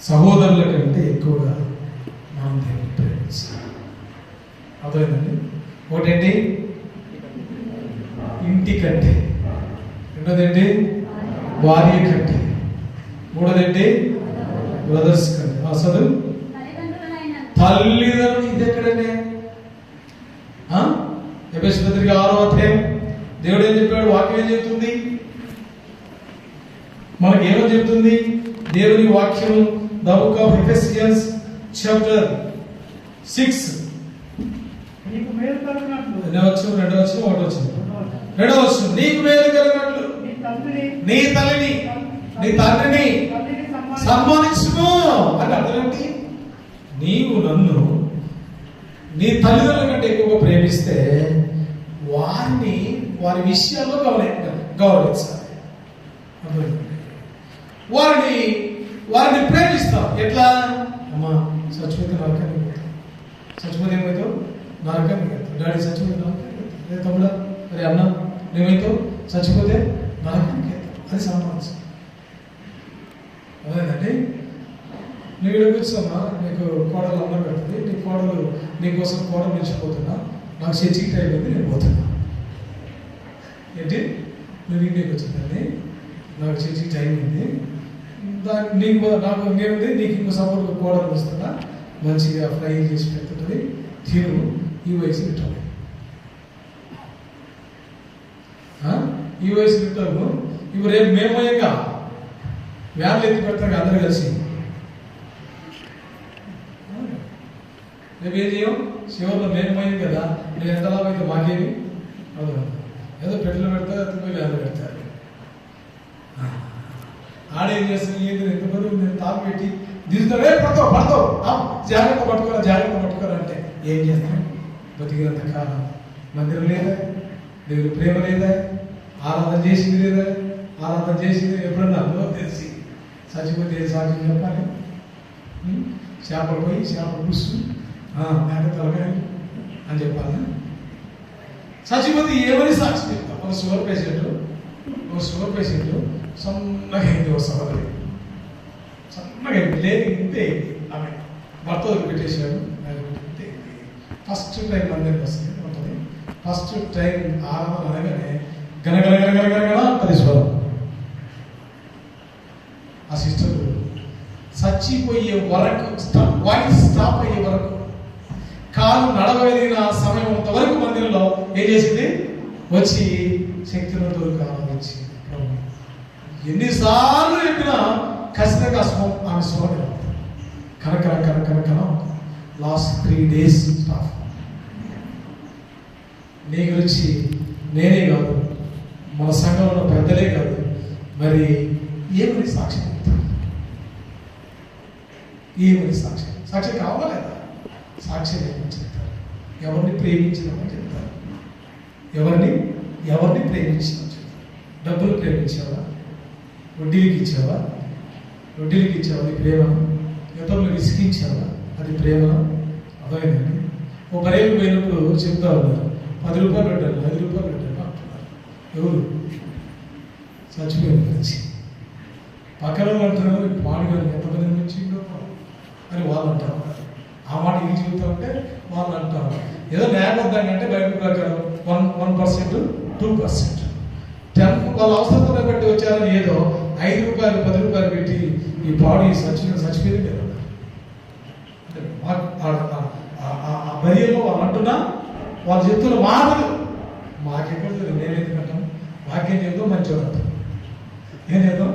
సహోదరుల కంటే ఎక్కువగా మనం దేవుని ప్రేమిస్తాం. అర్థమైందండి? ఒకటేంటి? ఇంటి కంటే, రెండోదేంటి? భార్య కంటే, మూడోదేంటి? బ్రదర్స్ కంటే, అసలు తల్లిదండ్రులు. ఇది ఎక్కడండి? ఎఫెసీ పత్రిక 6వ అధ్యాయం దేవుడు ఏం చెప్పాడు? వాక్యం ఏం చెప్తుంది? మనకి ఏమో చెప్తుంది దేవుని వాక్యం? The book of Ephesians chapter 6 నీకు మేలు కలిగినట్లు, రెండవ వచనం, నీకు మేలు కలిగినట్లు నీ తల్లిని నీ తండ్రిని సన్మానించుము. అంటే అర్థం ఏంటి? నీవు నన్ను నీ తల్లిదండ్రుల కంటే ఎక్కువగా ప్రేమిస్తే వారి విషయాల్లో గౌరవించాలి. వారిని ప్రేమిస్తాం. ఎట్లా? అమ్మా చచ్చిపోతే నరకానికి పోతాం, చచ్చిపోతే ఏమవుతావు? నరకానికి వెళ్తావు. డాడీ చచ్చిపోతే నరకానికి వెళ్తావు. తమ్ముడా మరి అన్న నువ్వేమవుతావు? చచ్చిపోతే నరకానికి వెళ్తావు. అది సన్మానించాలి. అదేనండి. నువ్వు ఇక్కడ కూర్చోమ్మా, నీకు కోడలు అన్నం పెడుతుంది, నీకోసం కోడలు నిలిచిపోతున్నా, నాకు చర్చికి టైం ఉంది, నేను పోతున్నా. ఏంటి నువ్వు ఇంటికి వచ్చిందండి, నాకు చర్చికి టైం ఉంది, దానికి నీకు నాకు ఇంకేముంది, నీకు ఇంకో సపోర్ట్ కూడలు వస్తుందా, మంచిగా ఫ్రై చేసి పెడుతుంటుంది, తిను, ఈ వయసు తింటాను, ఈ వయసు తింటాము. ఇవి రేపు మేమోయంగా వ్యాన్లు ఎత్తి పెడతారు అందరూ కలిసి. రేపు ఏం చేయం, చివరిలో మేమోయం కదా, నేను ఎంత లాభం అయితే మాకేమి అవును, ఏదో పెట్టులు పెడతారు, ఎత్తుపోయి వ్యాన్లు పెడతారు. ఆడేం చేస్తాను, ఏంటి ఎంతమంది నేను తాపు పెట్టి దిగుతాడే పడతావు జాగ్రత్త పట్టుకోరా అంటే ఏం చేస్తాను? బతికినంత కాలం మందిరం లేదా, దేవుని ప్రేమ లేదా, ఆరాధన చేసింది లేదా, ఆరాధన చేసింది ఎప్పుడన్నా తెలిసి చచ్చిపోతే ఏం సాక్షి చెప్పాలి? చేపలు పోయి చేపలు పులుసు మేక తలకాయ అని చెప్పాలి. చచ్చిపోతే ఏమని సాక్షి చెప్తాం? ఒక షుగర్ పేషెంట్ సన్నగా అయింది, ఒక సహోదరి సన్నగా అయింది, లేదు ఇంతే ఆమె భర్త పెట్టేశాడు. ఫస్ట్ టైం అందరికి వస్తుంది ఉంటుంది, ఫస్ట్ టైం ఆరాధన అనగానే గనగనగనగనగన అంటది స్వరం. ఆ సిస్టర్ చచ్చిపోయే వరకు వాయిస్ స్టాప్ అయ్యే వరకు, కాలు నడవగలిగిన సమయం వరకు మందిరంలో ఏం చేసింది? వచ్చి శక్తితో ఆరాధించి ఎన్నిసార్లు చెప్పినా ఖచ్చితంగా ఆమె స్వరం కనకన లాస్ట్ 3 days స్టాఫ్. నీ గురించి నేనే కాదు, మన సంఘంలో పెద్దలే కాదు, మరి ఏమని సాక్ష్యం చెప్తారు? ఏమని సాక్ష్యం కావాలా లేదా? సాక్ష్యం ఏమని చెప్తారు? ఎవరిని ప్రేమించినామని చెప్తారు. ఎవరిని ప్రేమించినామని చెప్తారు. డబ్బులు ప్రేమించావా? వడ్డీలకి ఇచ్చావా? నీ ప్రేమ. ఇతరులకు ఇసికించావా? అది ప్రేమ. అర్థమైందండి. ఓ బరేలు పోయినప్పుడు చెప్తా ఉన్నారు, 10 రూపాయలు పెట్టారు, 5 రూపాయలు పెట్టారు అంటున్నారు. ఎవరు? చచ్చిపోయిన గురించి. పక్కన అంటున్నారు, పాడుగా ఎంతమంది నుంచి అని వాళ్ళు అంటారు. ఆ మాట ఇది చెబుతా ఉంటే వాళ్ళు అంటారు, ఏదో న్యాయబద్ధంగా అంటే బైబిల్ ప్రకారం 1%, 2%, 10 వాళ్ళ అవసరతను బట్టి వచ్చారని ఏదో 5 రూపాయలు 10 రూపాయలు పెట్టి ఈ పాడు చచ్చిపోయింది లేదు. ఆ బరియలో వాళ్ళు అంటున్నా, వాళ్ళు చెప్తున్న మాటలు మాకెక్కడ నేను ఎందుకంటాం? వాక్యం చెప్తాం, మంచిగా అంటాం. ఏం చేద్దాం?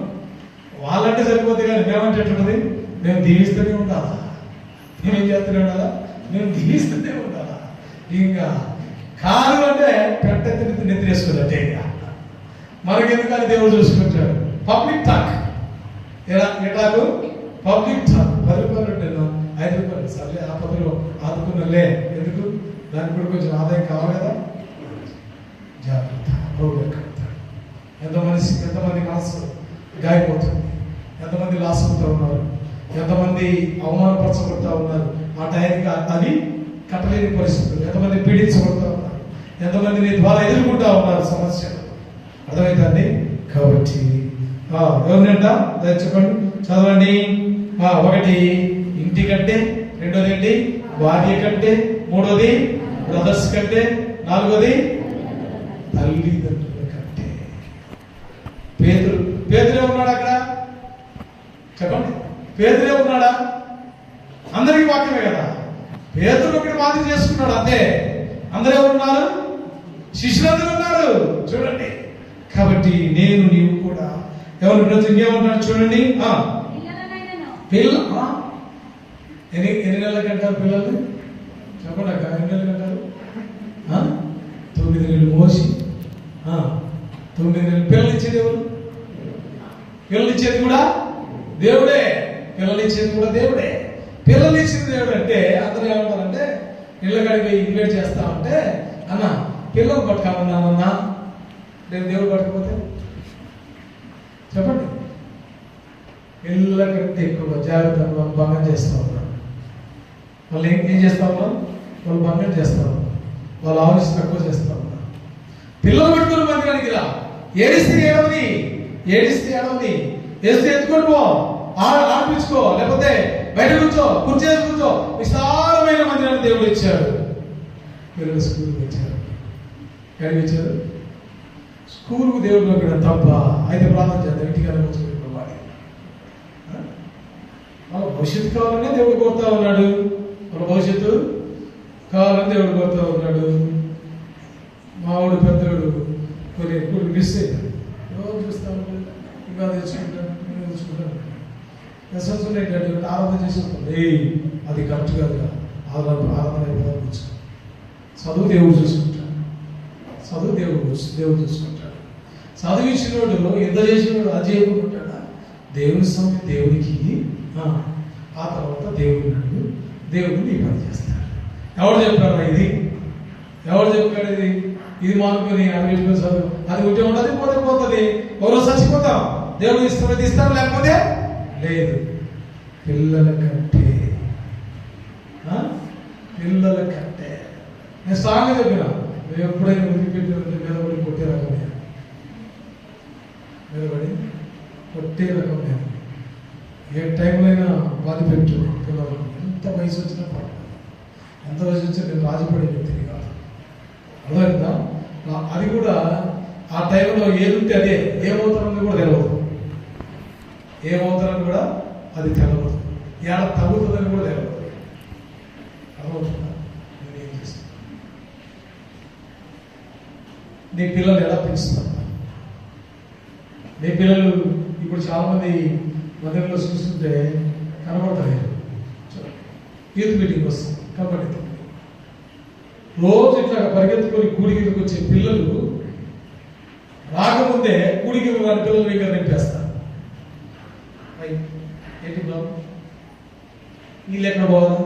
వాళ్ళంటే సరిపోతే కానీ మేమంటే ఎట్లుంటుంది? మేము దీవిస్తూనే ఉండాలా? మేమేం చేస్తూనే ఉండాలా? మేము దీవిస్తూనే ఉండాలా? ఇంకా కారు అంటే పెట్టెత్తి నెత్తిరేసుకోదంటే ఇంకా మనకెందుకని దేవుడు చూసుకుంటాడు. పబ్లిక్ టాక్ ఎటాకు పబ్లిక్ టాక్. 10 రూపాయలు ఉంటాను, 5 రూపాయలు సర్లే, ఆ 10లో ఆదుకున్నలే, ఎందుకు? దానికి కూడా కొంచెం ఆదాయం కావాలి కదా. జాగ్రత్త. ఎంతమంది మనసు గాయపోతుంది, ఎంతమంది లాస్ అవుతూ ఉన్నారు, ఎంతమంది అవమానపరచబడుతూ ఉన్నారు. ఆ టైంకి అది కట్టలేని పరిస్థితులు. ఎంతమంది పీడించబడుతూ ఉన్నారు, ఎంతమంది నీ ద్వారా ఎదుర్కొంటూ ఉన్నారు సమస్యలు. అర్థమవుతుంది. కాబట్టి ఎవరినంట చెప్పండి, చదవండి. 1 ఇంటి కంటే, 2ది ఏంటి? భార్య కంటే, 3ది బ్రదర్స్ కంటే, 4ది తల్లిదండ్రుల కంటే. పేదలే ఉన్నాడు అక్కడ? చెప్పండి, పేదలే ఉన్నాడా? అందరికీ వాక్యమే కదా. పేదలు ఒకటి మాదిరి చేసుకున్నాడు అంతే. అందరూ ఎవరున్నారు? శిష్యులందరూ ఉన్నారు. చూడండి. కాబట్టి నేను నీవు కూడా ఎవరు ఇంకేమంటున్నాడు చూడండి. ఎన్ని నెలలకు అంటారు పిల్లలు? చెప్పండి అక్క, ఎన్ని నెలలకు అంటారు? 9 నెలలు మోసి 9 నెలలు పిల్లలు ఇచ్చేది ఎవరు? పిల్లలు ఇచ్చేది కూడా దేవుడే. పిల్లలు ఇచ్చేది దేవుడు అంటే అందరూ ఏమంటారంటే, ఇళ్ళ కడిగి ఇన్వైట్ చేస్తా ఉంటే, అన్న పిల్లలు పట్టుకోమన్నామన్నా, రేపు దేవుడు పట్టుకపోతే చెప్పండి. ఇళ్ళ కంటే ఎక్కువ జాగ్రత్త వాళ్ళు భంగం చేస్తూ ఉన్నారు. వాళ్ళు ఏం చేస్తా ఉన్నారు? వాళ్ళు భంగం చేస్తా ఉన్నారు. వాళ్ళు ఆలోచన తక్కువ చేస్తా ఉన్నారు. పిల్లలు పట్టుకుని మందిరానికి రా, ఏడిస్తే ఏడవని, వేస్తే ఎత్తుకొని పో, ఆడిపించుకో, లేకపోతే బయట కూర్చో. విశాలమైన మందిరాన్ని దేవుడు ఇచ్చాడు. పిల్లలు స్కూల్కి వచ్చారు. ఎక్కడికి వచ్చారు? స్కూల్కు దేవుడు పంపిన తప్ప అయితే ప్రార్థన చేద్దాం ఇంటికి కూర్చోబెట్టిన వాడి వాళ్ళ భవిష్యత్తు కావాలనే దేవుడు కోరుతా ఉన్నాడు. వాళ్ళ భవిష్యత్తు కావాలని దేవుడు కోరుతా ఉన్నాడు. మావాడు పెద్దోడు కొన్ని మిస్ అయ్యాడు. రోజు చూస్తా ఉంటాడు, ఇంకా తెచ్చుకుంటాను, నేను తెచ్చుకుంటాను. ఎస్ఎస్ ఏంటంటే ఆరాధన చేసేస్తాను. అది కరెక్ట్ కాదుగా, ఆరాధన కూర్చో. చదువు దేవుడు చూసుకుంటాడు, చదువు దేవుడు చూసుకుంటాడు. చదివించినోడు ఎంత చేసినోడు అది చేయకుంటాడా? దేవుని సమయం దేవునికి, ఆ తర్వాత దేవుడు దేవుడిని నీ పని చేస్తాడు. ఎవరు చెప్పారు ఇది? ఎవరు చెప్పాడు ఇది? ఇది మానుకొని అది చదువు, అది ఉంటే ఉండదు, పోతే పోతుంది. ఎవరో చచ్చిపోతాం, దేవుడు ఇష్టమైతే ఇస్తాడు, లేకపోతే లేదు. పిల్లల కంటే నేను స్ట్రాంగ్గా చెప్పిన, నువ్వు ఎప్పుడైనా వదిలిపెట్టిన మీదపడి కొట్టే రకం నేను, మీదపడి కొట్టే రకం నేను. ఏ టైంలో అయినా బాధ పెట్టు పిల్లలు. ఎంత వయసు వచ్చినా పడదు, ఎంత వయసు వచ్చినా నేను రాజపడే వ్యక్తిని కాదు. అర్థమైందా? అది కూడా ఆ టైంలో ఏదుంటే అదే, ఏమవుతారని కూడా తెలియదు, ఏమవుతారని కూడా అది తెలియదు, ఎలా తగ్గుతుందని కూడా తెలియదు. అర్థమవుతుందా? నేనేం చేస్తాను? నీ పిల్లలు ఎలా పెంచుతాను? నీ పిల్లలు ఇప్పుడు చాలామంది మందిరంలో చూస్తుంటే కనబడతలేదు. యూత్ మీటింగ్ వస్తుంది కనబడి రోజు ఇట్లా పరిగెత్తుకొని కూడికి వచ్చే పిల్లలు రాకముందే కూడికి రాని పిల్లలు ఇంకా నింపేస్తారు. ఏంటి బాబు వీళ్ళు ఎక్కడ పోవాలి?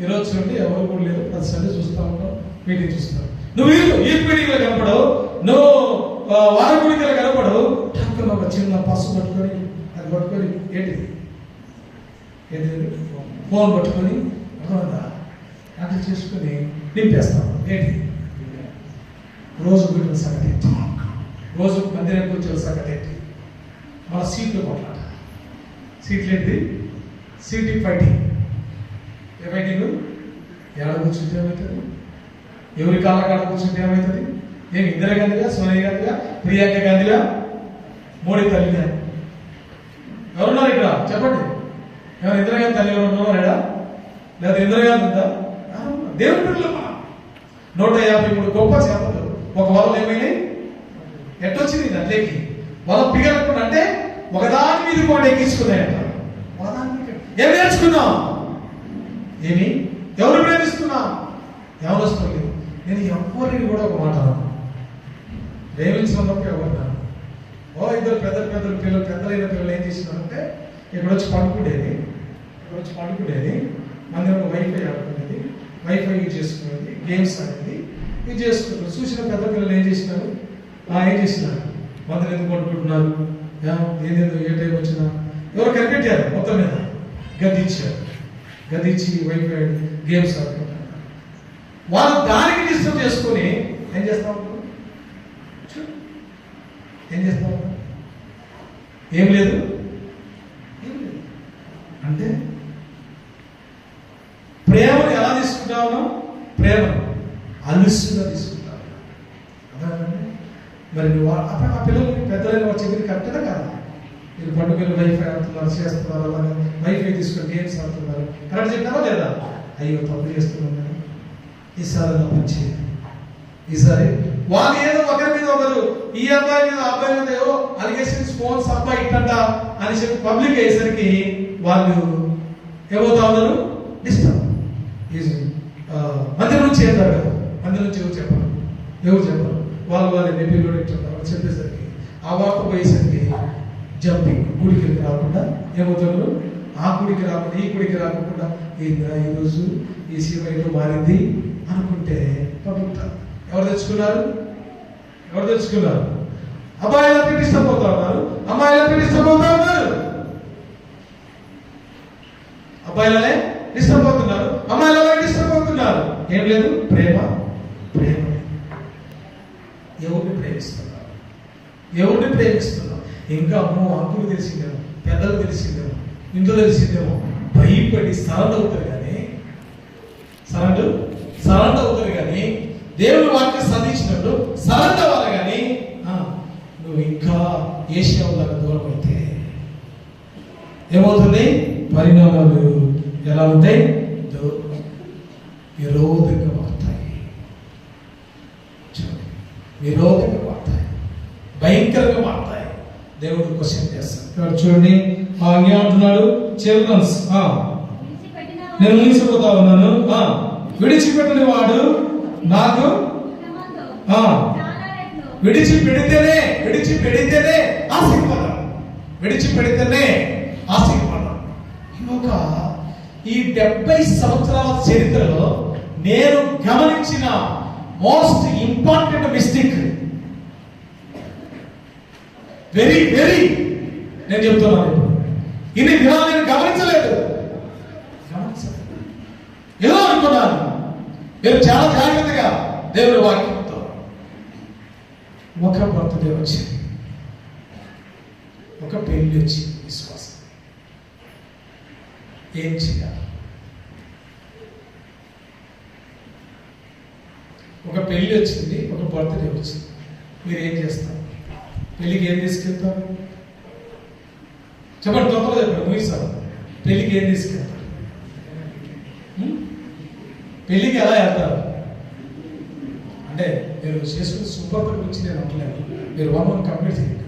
ఈరోజు చూడండి ఎవరు కూడా లేరు, ప్రతి సండే చూస్తూ ఉంటాం, మీటింగ్ చూస్తున్నాం. నువ్వు యూత్ మీటింగ్లో కనపడవు, నువ్వు వారగుడికలో కనపడవు. టక్కున ఒక చిన్న పసు పట్టుకొని అది పట్టుకొని ఏంటిది ఫోన్ పట్టుకొని అట్లా చేసుకొని నింపేస్తాం. ఏంటి రోజు పెట్టిన సంగతి ఏంటి? రోజు మందిరానికి వచ్చే సంగతి ఏంటి? మన సీట్లు కొట్లాట. సీట్లు ఏంటి? Seating fighting. ఏ ఫైటింగ్? ఎక్కడ కూర్చుంటే ఏమవుతుంది? ఎవరి కాళ్ళ కాడ కూర్చుంటే ఏమవుతుంది? ఏమి ఇందిరాగాంధీగా, సోనియా గాంధీగా, ప్రియాంక గాంధీగా, మోడీ తల్లిగా? ఎవరున్నారు ఇక్కడ చెప్పండి? ఎవరు ఇందిరాగాంధీ తల్లి ఎవరు ఉన్నారా? లేదా ఇందిరాగాంధీ ఉందా? దేవుడి పిల్లలు 153 గొప్ప చేపలు ఒక వలలు ఏమైనాయి? ఎట్టొచ్చింది దాంట్లోకి? వల పిగలకుండా అంటే ఒకదాని మీద కూడా ఎక్కించుకున్నాయంట. ఏం నేర్చుకున్నాం? ఏమి ఎవరు ప్రేమిస్తున్నా? ఎవరు వస్తుంది? నేను ఎవరిని కూడా ఒక మాట ప్రేమించినప్పుడు ఎవరు ఇద్దరు పెద్దలు పిల్లలు, పెద్దలైన పిల్లలు ఏం చేసినారంటే ఇక్కడ వచ్చి పడుకునేది, మందిరంలో వైఫై ఆడుకునేది, వైఫై యూజ్ చేసుకునేది, గేమ్స్ అనేది ఇది చేసుకుంటారు. చూసిన పెద్ద పిల్లలు ఏం చేసినారు? మందిరం ఎందుకు పడుకుంటున్నారు? ఏదేదో ఏ టైం వచ్చినా ఎవరు కనిపెట్టారు? మొత్తం మీద గదిచ్చి వైఫై గేమ్స్ ఆడుకుంటారు. వాళ్ళు దానికి డిస్టర్బ్ చేసుకొని ఏం చేస్తా ఉంటారు? ఏం లేదు అంటే ప్రేమను ఎలా తీసుకుంటావు? ప్రేమను అలుసుగా తీసుకుంటావు. అర్థమైందండి? మరి నువ్వు ఆ పిల్లలకి పెద్దలైన వచ్చే మీరు కరెక్టేనా కాదా? మీరు పండుగలు వైఫై ఆడుతున్నారు, చేస్తున్నారు, అలాగే వైఫై తీసుకొని గేమ్స్ ఆడుతున్నారు, కరెక్ట్ చెప్పినారా లేదా? అయ్యో తప్పు చేస్తున్నాను, ఈసారి నా పని చేయాలి. ఈసారి వాళ్ళు ఏదో ఒకరి మీద ఒకరు, ఈ అబ్బాయి మీద అబ్బాయి మీద ఏదో అలిగేషన్స్, ఫోన్స్, అబ్బాయి ఇట్టంట అని చెప్పి పబ్లిక్ అయ్యేసరికి వాళ్ళు ఏమవుతా ఉన్నారు? డిస్టర్బ్. మందిరం నుంచి చేస్తారు కదా, మందిరం నుంచి ఎవరు చెప్పరు, వాళ్ళు నెప్పిలో చెప్పేసరికి ఆ వార్త పోయేసరికి జంపింగ్, గుడికి రాకుండా ఏమవుతారు? ఆ గుడికి రాకుండా ఈ గుడికి రాకుండా ఈరోజు ఈ సీమ ఏదో మారింది అనుకుంటే పంపుతారు. ఎవరు తెచ్చుకున్నారు? అబ్బాయిలకి డిస్టర్బ్ అవుతా ఉన్నారు, అమ్మాయిలకి డిస్టర్బ్ అవుతా ఉన్నారు. అబ్బాయిలనే డిస్టర్బ్ అవుతున్నారు, అమ్మాయిలనే డిస్టర్బ్ అవుతున్నారు. ఏం లేదు, ప్రేమ. ఎవరిని ప్రేమిస్తున్నారు? ఇంకా అమ్మో అంకులు తెలిసిందేమో, పెద్దలు తెలిసిందేమో, ఇంట్లో తెలిసిందేమో భయపడి సరెండర్ అవుతారు కానీ దేవుని వాక్యం సాధించినప్పుడు సరెండర్ అవ్వాలి కానీ ఏషియా దాకా దూరం అయితే ఏమవుతుంది? పరిణామాలు ఎలా ఉంటాయి? విరోధంగా మారుతాయి. విరోధంగా మారుతాయి, భయంకరంగా మారుతాయి. దేవుడు క్వశ్చన్ చేస్తాడు. ఇక్కడ చూడండి, అంటున్నాడు చిల్డ్రన్స్, నేను ముగిసిపోతా ఉన్నాను, విడిచిపెట్టని వాడు నాకు విడిచిపెడితేనే ఆశీర్వాదం, విడిచిపెడితేనే ఆశీర్వాదం. ఇంకొక ఈ 70 సంవత్సరాల చరిత్రలో నేను గమనించిన మోస్ట్ ఇంపార్టెంట్ మిస్టేక్, వెరీ నేను చెప్తున్నాను ఇప్పుడు, ఇన్ని దినాలు నేను గమనించలేదు. ఏదో అనుకున్నాను. నేను చాలా జాగ్రత్తగా దేవుని వాక్యంతో ఒక బర్త్డే వచ్చింది, ఒక పెళ్లి వచ్చింది. విశ్వాసం ఏం చేయాలి? ఒక పెళ్లి వచ్చింది, ఒక బర్త్డే వచ్చింది. మీరు ఏం చేస్తారు? పెళ్లికి ఏం తీసుకెళ్తారు? చెప్పండి, తొందరగా చెప్పండి, ముగిస్తారు. పెళ్లికి ఏం తీసుకెళ్తారు? పెళ్లికి ఎలా వెళ్తారు అంటే, మీరు చేసుకుని సూపర్ గురించి నేను అంటలేదు, మీరు 1 కంప్లీట్ చేయండి.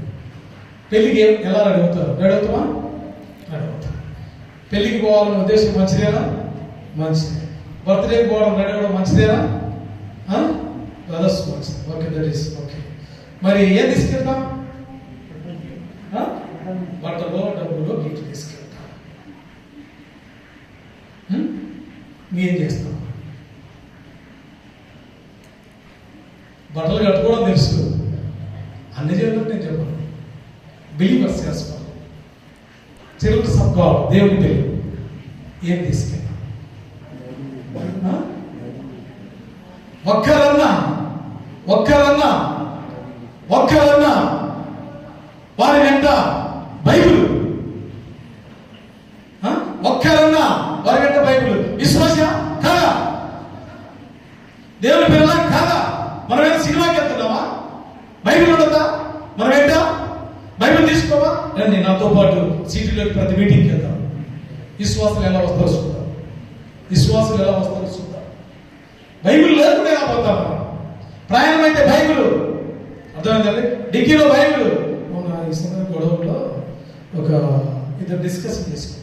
పెళ్లికి ఎలా అడుగుతారు? అడుగుతామా? అడుగుతాం. పెళ్లికి పోవాలనే ఉద్దేశం మంచిదేనా? మంచిదే. బర్త్డేకి పోవడం రెడీ అవ్వడం మంచిదేనా? బ్రదర్స్ మంచిది. Okay, that is okay. మరి ఏం తీసుకెళ్తాం? బట్టలో, డబ్బులు, గిఫ్ట్ తీసుకెళ్తాం. ఏం చేస్తాం? బట్టలు కట్టుకోవడం తెలుసు, అన్ని జనులకు నేను చెప్పను. బిలీవర్స్ చేస్తాను, చిల్డ్రన్స్ ఆఫ్ గాడ్, దేవుని పిల్లలు. ఏం తీసుకెళ్ళాం? ఒక్కరన్నా వారి వెంట బైబిల్, ఒక్కరన్నా వారి వెంట బైబిల్ విశ్వాస కాదా? దేవుని పిల్లలా కాదా? మనం ఏదో సినిమాకి వెళ్తున్నామా? బైబిల్ ఉండదా మనం ఏంటా? బైబిల్ తీసుకోవా? రండి నాతో పాటు సిటీలోకి ప్రతి మీటింగ్కి వెళ్తాం. విశ్వాసులు ఎలా వస్తారో చూద్దాం. విశ్వాసులు ఎలా వస్తారో చూద్దాం. బైబిల్ లేకుండా ఎలా పోతాం మనం? ప్రయాణం అయితే బైబిల్, అర్థమైందండి, డిక్కీలో బైబిల్. మొన్న ఈ సమయ గొడవలో ఒక ఇద్దరు డిస్కషన్ చేసుకుంటాం.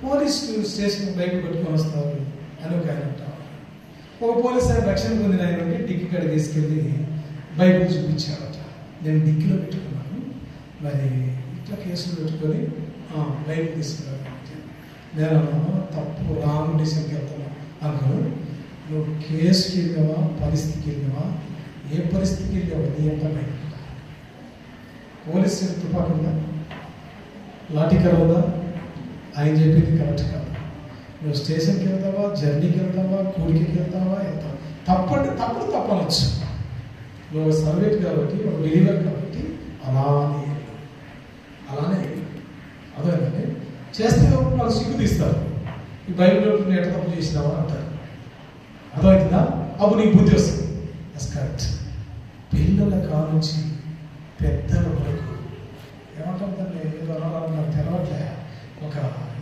పోలీసు స్టేషన్ బైబిల్ పెట్టుకొని వస్తారు అని ఒక ఆయన అంటారు. ఒక పోలీస్ ఆయన రక్షణ పొందిన ఆయన డిక్కీ కాడ తీసుకెళ్ళి బైబిల్ చూపించారట. నేను డిక్కీలో పెట్టుకున్నాను, మరి ఇట్లా కేసులు పెట్టుకొని బైబిల్ తీసుకున్నాను. నేను తప్పు, రాంగ్ డిసిషన్కి వెళ్తాను అనుకో. నువ్వు కేసుకి వెళ్ళావా, పరిస్థితికి వెళ్ళావా, ఏ పరిస్థితికి వెళ్ళావా, నీ ఎంత బైబిల్? పోలీసు తుపాకు ఉందా, లాఠీకర్ ఉందా? ఆయన చెప్పింది కరెక్ట్ కాదు. నువ్వు స్టేషన్కి వెళ్తావా, జర్నీకి వెళ్తావా, కూలికి వెళ్తావా, వెళ్తావా. తప్పుడు తప్పనొచ్చు. నువ్వు సర్వేట్ కాబట్టి, ఒక బిలీవర్ కాబట్టి అలానే అదేనండి. చేస్తే వాళ్ళు సిగ్గు తీస్తారు. ఈ బైబిల్లో నువ్వు ఎట్లా తప్పు చేసినావా అంటారు. అర్థమవుతుందా? అప్పుడు నీకు బుద్ధి వస్తుంది. Yes correct. పిల్లల కానుంచి పెద్దల వరకు ఏమంటుందండి, ఏదో అనాలని నాకు తెలవట్లే, ఒక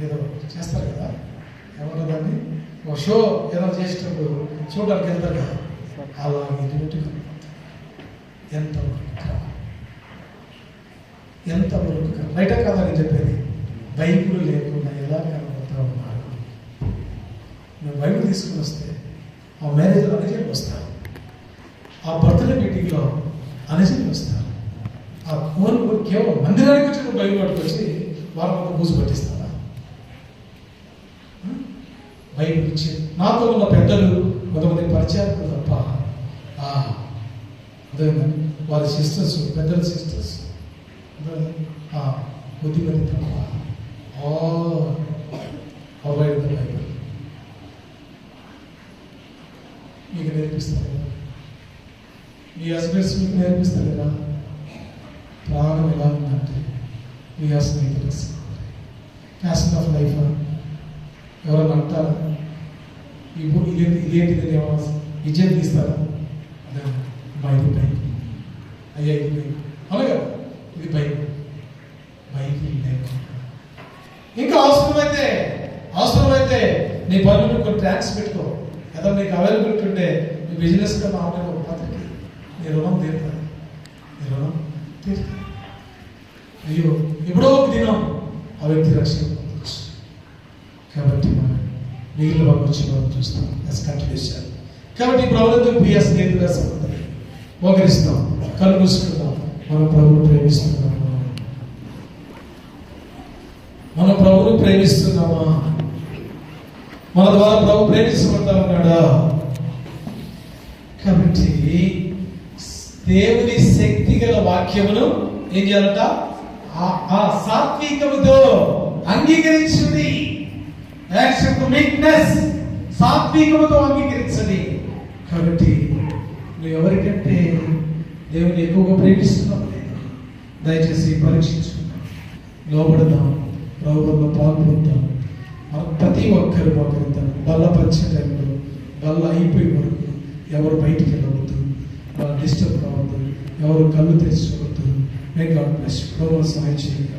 ఏదో చేస్తారు కదా, ఏమంటుందండి, ఒక షో ఏదో చేసేటప్పుడు చూడడానికి వెళ్తారు కదా, అలా ఇంటికి ఎంతవరకు బయట కాదని చెప్పేది. బైబిల్ లేకుండా ఎలా కనబడతా ఉన్నారు? నువ్వు బైబిల్ తీసుకుని వస్తే ఆ మ్యారేజ్లో అనుజనులు వస్తారు, ఆ బర్త్డే మీటింగ్లో అనుజనులు వస్తారు. ఆ కోరుకు కేవలం మందిరానికి వచ్చి నువ్వు బైబిల్ పట్టుకొచ్చి వాళ్ళకు పూజ పట్టిస్తారా? బైబిల్ ఇచ్చి నాతో ఉన్న పెద్దలు కొంతమంది పరిచయాలు తప్ప అదేంటండి, వారి సిస్టర్స్, పెద్దల సిస్టర్స్ కొద్దిమంది తప్ప అవాయిడ్ ద బైబిల్. మీకు నేర్పిస్తారు కదా, మీ హస్బెండ్స్ మీకు నేర్పిస్తారు కదా, ప్రాణం ఎలా ఉందంటే మీ హస్బెండ్ తెలుసు. ఫ్యాషన్ ఆఫ్ లైఫ్ ఎవరైనా అంటారా? ఇదేంటిది విజయం తీస్తారా? అదే మైలు బైబిల్, అయ్యా ఇది అలాగే ఇంకా అవసరమైతే నీ పనులు కొన్ని ట్రాక్స్ పెట్టుకో. కదా నీకు అవైలబిలిటీ ఉంటే నీ బిజినెస్ కన్నా ఆన్లైన్ ఒక పద్ధతి నీ రుణం తీరుతుంది. అయ్యో ఎప్పుడో ఒక దినం ఆ వ్యక్తి రక్షణ పొందవచ్చు. కాబట్టి మనం మిగిలిన వాళ్ళు వచ్చిన వాళ్ళు చూస్తాం. కంటిన్యూస్ చేయాలి. కాబట్టి ఇప్పుడు ఎవరైతే ప్రియ స్నేహితులుగా సంబంధం మోకరిస్తాం, కళ్ళు మూసుకుందాం. మనం ప్రభువును ప్రేమిస్తున్నామా? మన ద్వారా ప్రభు ప్రేమించబడతా ఉన్నాడా? కాబట్టి దేవుని శక్తి గల వాక్యమును ఏం చేయాలంట? ఆ సాత్వికముతో అంగీకరించింది. సాత్వికముతో అంగీకరించండి. కాబట్టి నువ్వు ఎవరికంటే దేవుని ఎక్కువగా ప్రేమిస్తున్నావు దయచేసి పరీక్షించుకుందాం, లోపడదాం, ప్రభువులో పాల్గొందాం. మనం ప్రతి ఒక్కరు మోకరిద్దాం. బల్ల పంచే టైంలో బల్ల అయిపోయే వరకు ఎవరు బయటికి వెళ్ళవద్దు, డిస్టర్బ్ కావద్దు, ఎవరు కళ్ళు తెచ్చుకోవద్దు. May God bless. ప్రభువు సహాయం చేయండి.